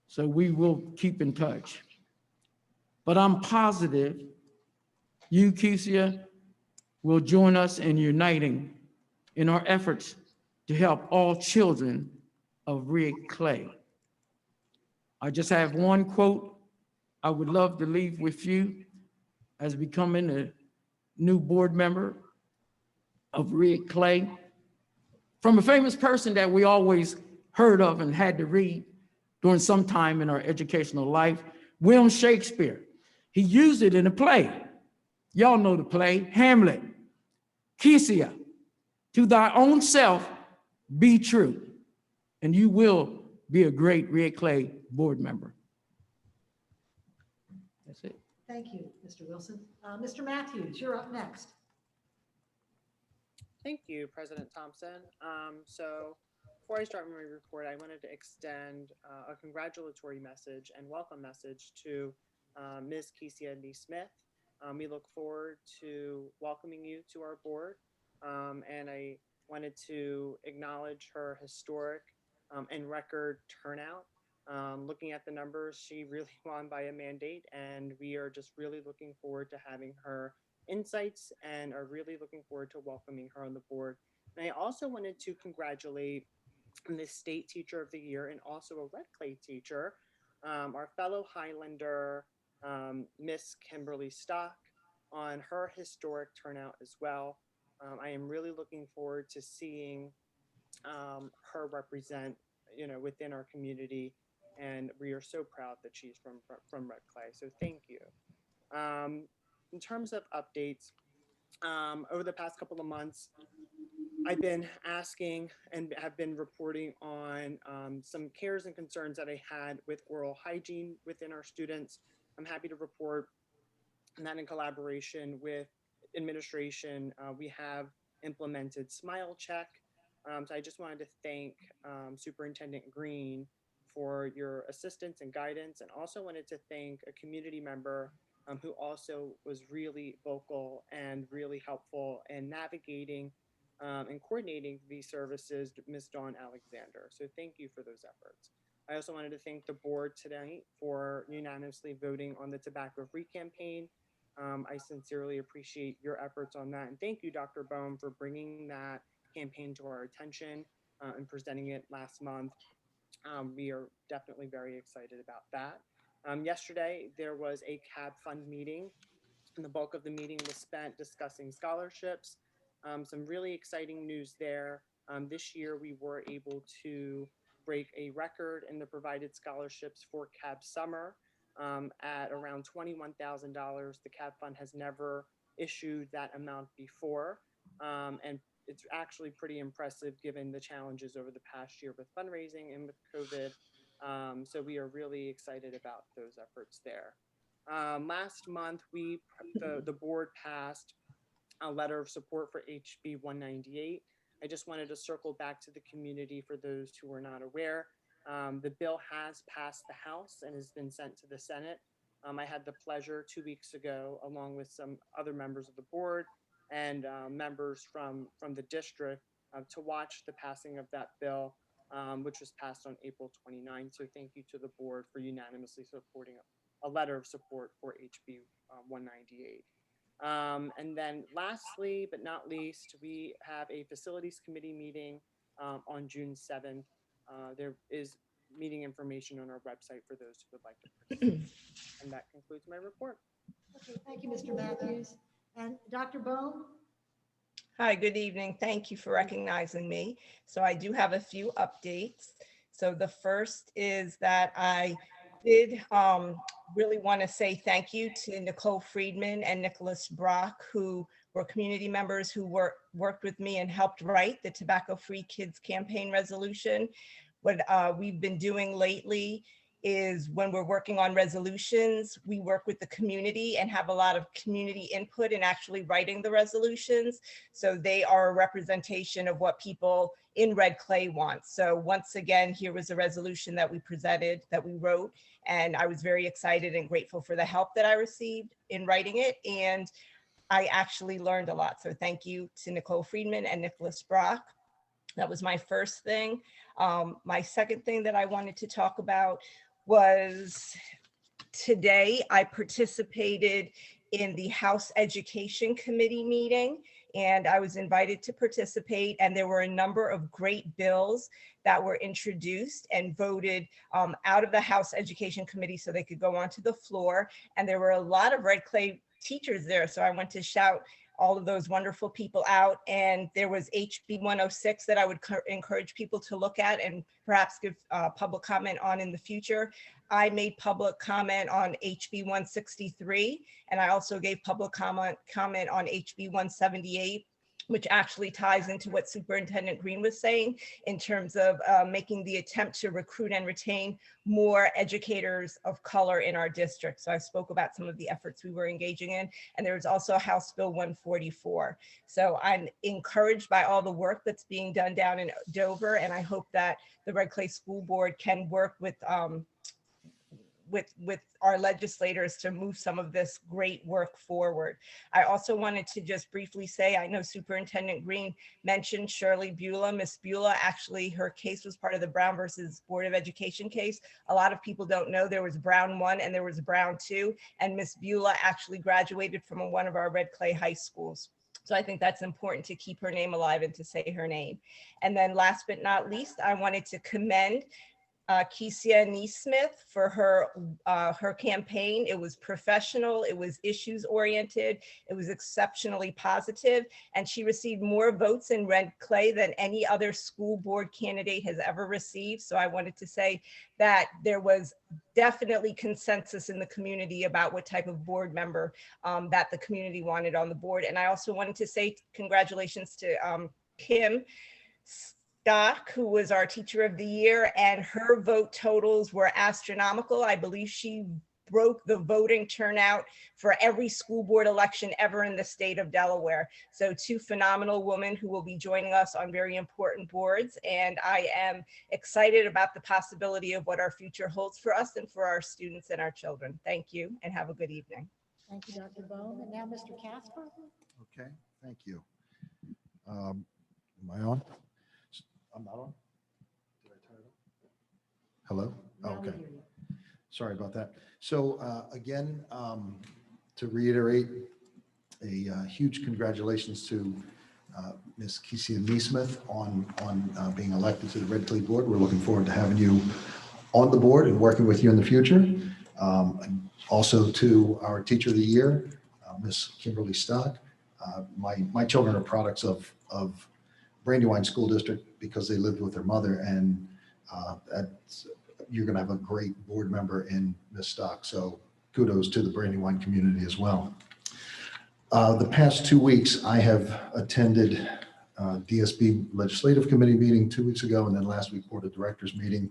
so we will keep in touch. But I'm positive you, Kesia, will join us in uniting in our efforts to help all children of Red Clay. I just have one quote I would love to leave with you as becoming a new board member of Red Clay, from a famous person that we always heard of and had to read during some time in our educational life, William Shakespeare. He used it in a play. Y'all know the play, Hamlet. Kesia, to thy own self be true, and you will be a great Red Clay board member. That's it. Thank you, Mr. Wilson. Mr. Matthews, you're up next. Thank you, President Thompson. So before I start my report, I wanted to extend a congratulatory message and welcome message to Ms. Kesia Smith. We look forward to welcoming you to our board, and I wanted to acknowledge her historic and record turnout. Looking at the numbers, she really won by a mandate, and we are just really looking forward to having her insights and are really looking forward to welcoming her on the board. And I also wanted to congratulate the State Teacher of the Year and also a Red Clay teacher, our fellow Highlander, Miss Kimberly Stock, on her historic turnout as well. I am really looking forward to seeing her represent, within our community, and we are so proud that she's from Red Clay. So thank you. In terms of updates, over the past couple of months, I've been asking and have been reporting on some cares and concerns that I had with oral hygiene within our students. I'm happy to report that in collaboration with administration, we have implemented Smile Check. So I just wanted to thank Superintendent Green for your assistance and guidance, and also wanted to thank a community member who also was really vocal and really helpful in navigating and coordinating these services, Ms. Dawn Alexander. So thank you for those efforts. I also wanted to thank the board tonight for unanimously voting on the tobacco-free campaign. I sincerely appreciate your efforts on that. And thank you, Dr. Bohm, for bringing that campaign to our attention and presenting it last month. We are definitely very excited about that. Yesterday, there was a CAB Fund meeting, and the bulk of the meeting was spent discussing scholarships. Some really exciting news there. This year, we were able to break a record in the provided scholarships for CAB Summer at around $21,000. The CAB Fund has never issued that amount before, and it's actually pretty impressive given the challenges over the past year with fundraising and with COVID. So we are really excited about those efforts there. Last month, the board passed a letter of support for HB 198. I just wanted to circle back to the community for those who are not aware. The bill has passed the House and has been sent to the Senate. I had the pleasure 2 weeks ago, along with some other members of the board and members from the district, to watch the passing of that bill, which was passed on April 29th. So thank you to the board for unanimously supporting a letter of support for HB 198. And then lastly, but not least, we have a facilities committee meeting on June 7th. There is meeting information on our website for those who would like to participate. And that concludes my report. Okay, thank you, Mr. Matthews. And Dr. Bone? Hi, good evening. Thank you for recognizing me. So I do have a few updates. So the first is that I did really want to say thank you to Nicole Friedman and Nicholas Brock, who were community members who worked with me and helped write the Tobacco Free Kids campaign resolution. What we've been doing lately is when we're working on resolutions, we work with the community and have a lot of community input in actually writing the resolutions. So they are a representation of what people in Red Clay want. So once again, here was a resolution that we presented, that we wrote, and I was very excited and grateful for the help that I received in writing it. And I actually learned a lot. So thank you to Nicole Friedman and Nicholas Brock. That was my first thing. My second thing that I wanted to talk about was today I participated in the House Education Committee meeting, and I was invited to participate, and there were a number of great bills that were introduced and voted out of the House Education Committee so they could go onto the floor. And there were a lot of Red Clay teachers there, so I went to shout all of those wonderful people out. And there was HB 106 that I would encourage people to look at and perhaps give public comment on in the future. I made public comment on HB 163, and I also gave public comment on HB 178, which actually ties into what Superintendent Green was saying in terms of making the attempt to recruit and retain more educators of color in our district. So I spoke about some of the efforts we were engaging in, and there was also House Bill 144. So I'm encouraged by all the work that's being done down in Dover, and I hope that the Red Clay School Board can work with our legislators to move some of this great work forward. I also wanted to just briefly say, I know Superintendent Green mentioned Shirley Beulah. Miss Beulah, actually her case was part of the Brown versus Board of Education case. A lot of people don't know there was Brown 1 and there was Brown 2, and Miss Beulah actually graduated from one of our Red Clay high schools. So I think that's important to keep her name alive and to say her name. And then last but not least, I wanted to commend Kesia Neesmith for her campaign. It was professional, it was issues oriented, it was exceptionally positive, and she received more votes in Red Clay than any other school board candidate has ever received. So I wanted to say that there was definitely consensus in the community about what type of board member that the community wanted on the board. And I also wanted to say congratulations to Kim Stock, who was our teacher of the year, and her vote totals were astronomical. I believe she broke the voting turnout for every school board election ever in the state of Delaware. So two phenomenal women who will be joining us on very important boards. And I am excited about the possibility of what our future holds for us and for our students and our children. Thank you and have a good evening. Thank you, Dr. Bone. And now Mr. Casper? Okay, thank you. Am I on? I'm not on? Did I turn it on? Hello? Now we Okay, hear you. sorry about that. So again, to reiterate, a huge congratulations to Ms. Kesia Neesmith on being elected to the Red Clay Board. We're looking forward to having you on the board and working with you in the future. Also to our Teacher of the Year, Ms. Kimberly Stock. My children are products of Brandywine School District because they lived with their mother, and you're going to have a great board member in Ms. Stock. So kudos to the Brandywine community as well. The past 2 weeks, I have attended DSB Legislative Committee meeting 2 weeks ago, and then last week Board of Directors meeting.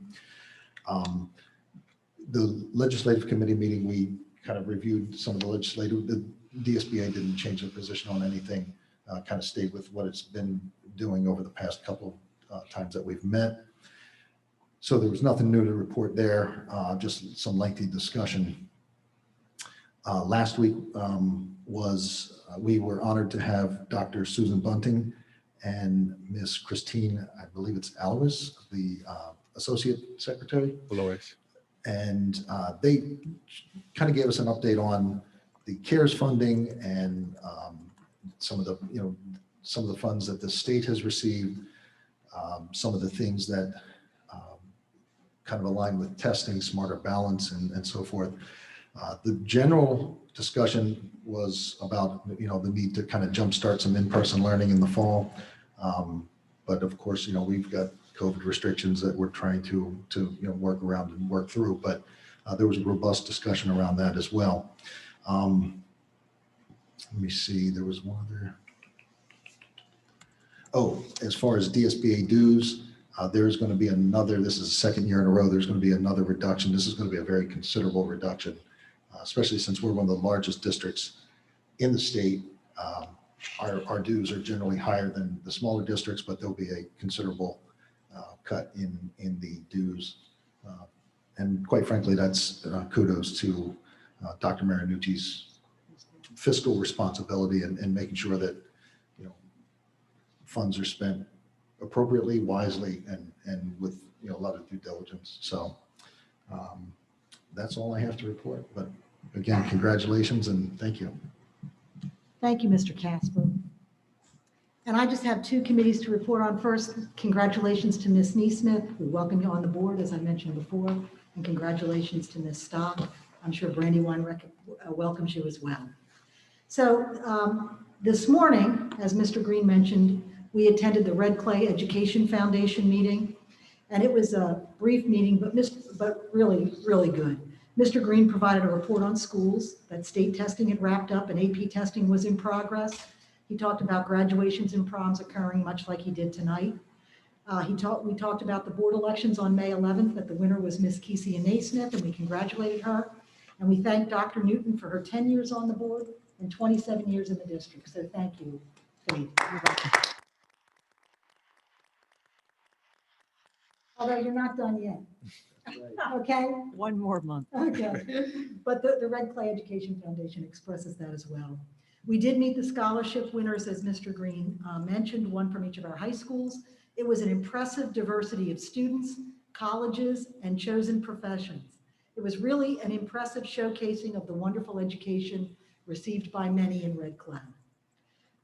The Legislative Committee meeting, we kind of reviewed some of the legislative. The DSBA didn't change their position on anything. Kind of stayed with what it's been doing over the past couple times that we've met. So there was nothing new to report there, just some lengthy discussion. Last week we were honored to have Dr. Susan Bunting and Miss Christine, I believe it's Alvis, the Associate Secretary. And they kind of gave us an update on the CARES funding and some of the, some of the funds that the state has received, some of the things that kind of align with testing, smarter balance, and so forth. The general discussion was about, the need to kind of jumpstart some in-person learning in the fall. But of course, we've got COVID restrictions that we're trying to work around and work through. But there was a robust discussion around that as well. Let me see, there was one other. Oh, as far as DSBA dues, there's going to be another, this is the second year in a row, there's going to be another reduction. This is going to be a very considerable reduction, especially since we're one of the largest districts in the state. Our dues are generally higher than the smaller districts, but there'll be a considerable cut in the dues. And quite frankly, that's kudos to Dr. Marinucci's fiscal responsibility and making sure that funds are spent appropriately, wisely, and with a lot of due diligence. So that's all I have to report. But again, congratulations and thank you. Thank you, Mr. Casper. And I just have two committees to report on. First, congratulations to Ms. Neesmith. We welcome you on the board, as I mentioned before, and congratulations to Ms. Stock. I'm sure Brandywine welcomes you as well. So this morning, as Mr. Green mentioned, we attended the Red Clay Education Foundation meeting, and it was a brief meeting, but really, really good. Mr. Green provided a report on schools, that state testing had wrapped up and AP testing was in progress. He talked about graduations and proms occurring much like he did tonight. We talked about the board elections on May 11th, that the winner was Miss Kesia Naismith, and we congratulated her. And we thanked Dr. Newton for her 10 years on the board and 27 years in the district. So thank you, Faith. You're welcome. Although you're not done yet. Okay? One more month. Okay. But the Red Clay Education Foundation expresses that as well. We did meet the scholarship winners, as Mr. Green mentioned, one from each of our high schools. It was an impressive diversity of students, colleges, and chosen professions. It was really an impressive showcasing of the wonderful education received by many in Red Clay.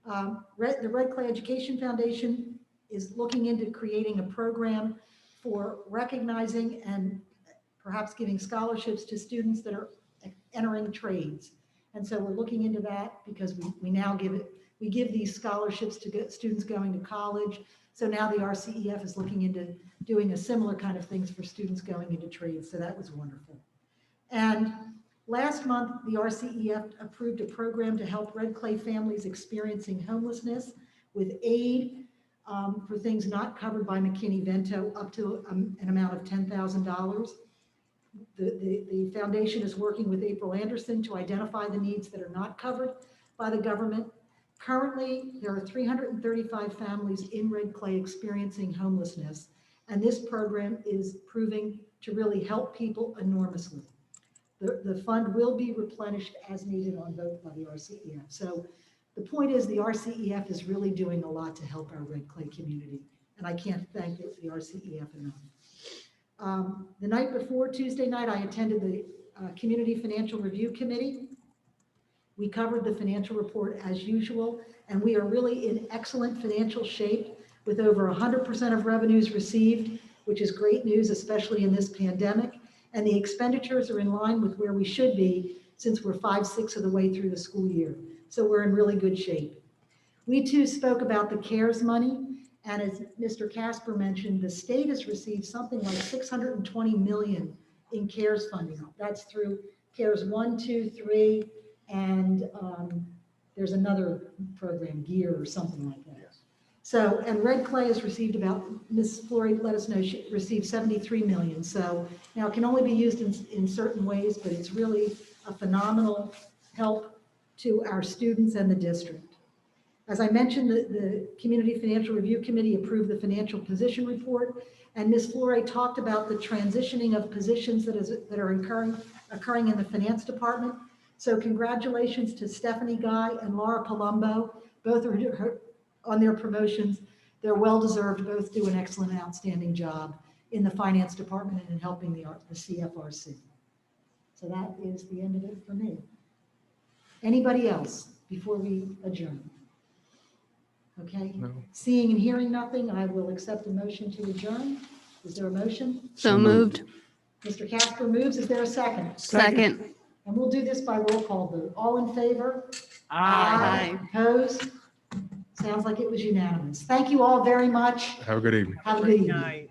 The Red Clay Education Foundation is looking into creating a program for recognizing and perhaps giving scholarships to students that are entering trades. And so we're looking into that because we now give these scholarships to students going to college. So now the RCEF is looking into doing a similar kind of things for students going into trades. So that was wonderful. And last month, the RCEF approved a program to help Red Clay families experiencing homelessness with aid for things not covered by McKinney-Vento up to an amount of $10,000. The foundation is working with April Anderson to identify the needs that are not covered by the government. Currently, there are 335 families in Red Clay experiencing homelessness, and this program is proving to really help people enormously. The fund will be replenished as needed on both by the RCEF. So the point is the RCEF is really doing a lot to help our Red Clay community, and I can't thank the RCEF enough. The night before, Tuesday night, I attended the Community Financial Review Committee. We covered the financial report as usual, and we are really in excellent financial shape with over 100% of revenues received, which is great news, especially in this pandemic. And the expenditures are in line with where we should be since we're 5/6 of the way through the school year. So we're in really good shape. We too spoke about the CARES money. And as Mr. Casper mentioned, the state has received something like $620 million in CARES funding. That's through CARES 1, 2, 3, and there's another program, GEAR or something like that. Yes. So, and Red Clay has received about, Ms. Flory let us know she received $73 million. So now it can only be used in certain ways, but it's really a phenomenal help to our students and the district. As I mentioned, the Community Financial Review Committee approved the financial position report, and Ms. Flory talked about the transitioning of positions that are occurring in the finance department. So congratulations to Stephanie Guy and Laura Palumbo. Both are on their promotions. They're well-deserved, both do an excellent, outstanding job in the finance department and in helping the CFRC. So that is the end of it for me. Anybody else before we adjourn? Okay, seeing and hearing nothing, I will accept a motion to adjourn. Is there a motion? So moved. Mr. Casper moves. Is there a second? Second. And we'll do this by roll call vote. All in favor? Aye. Opposed? Sounds like it was unanimous. Thank you all very much. Have a good evening. Have a good evening. Night.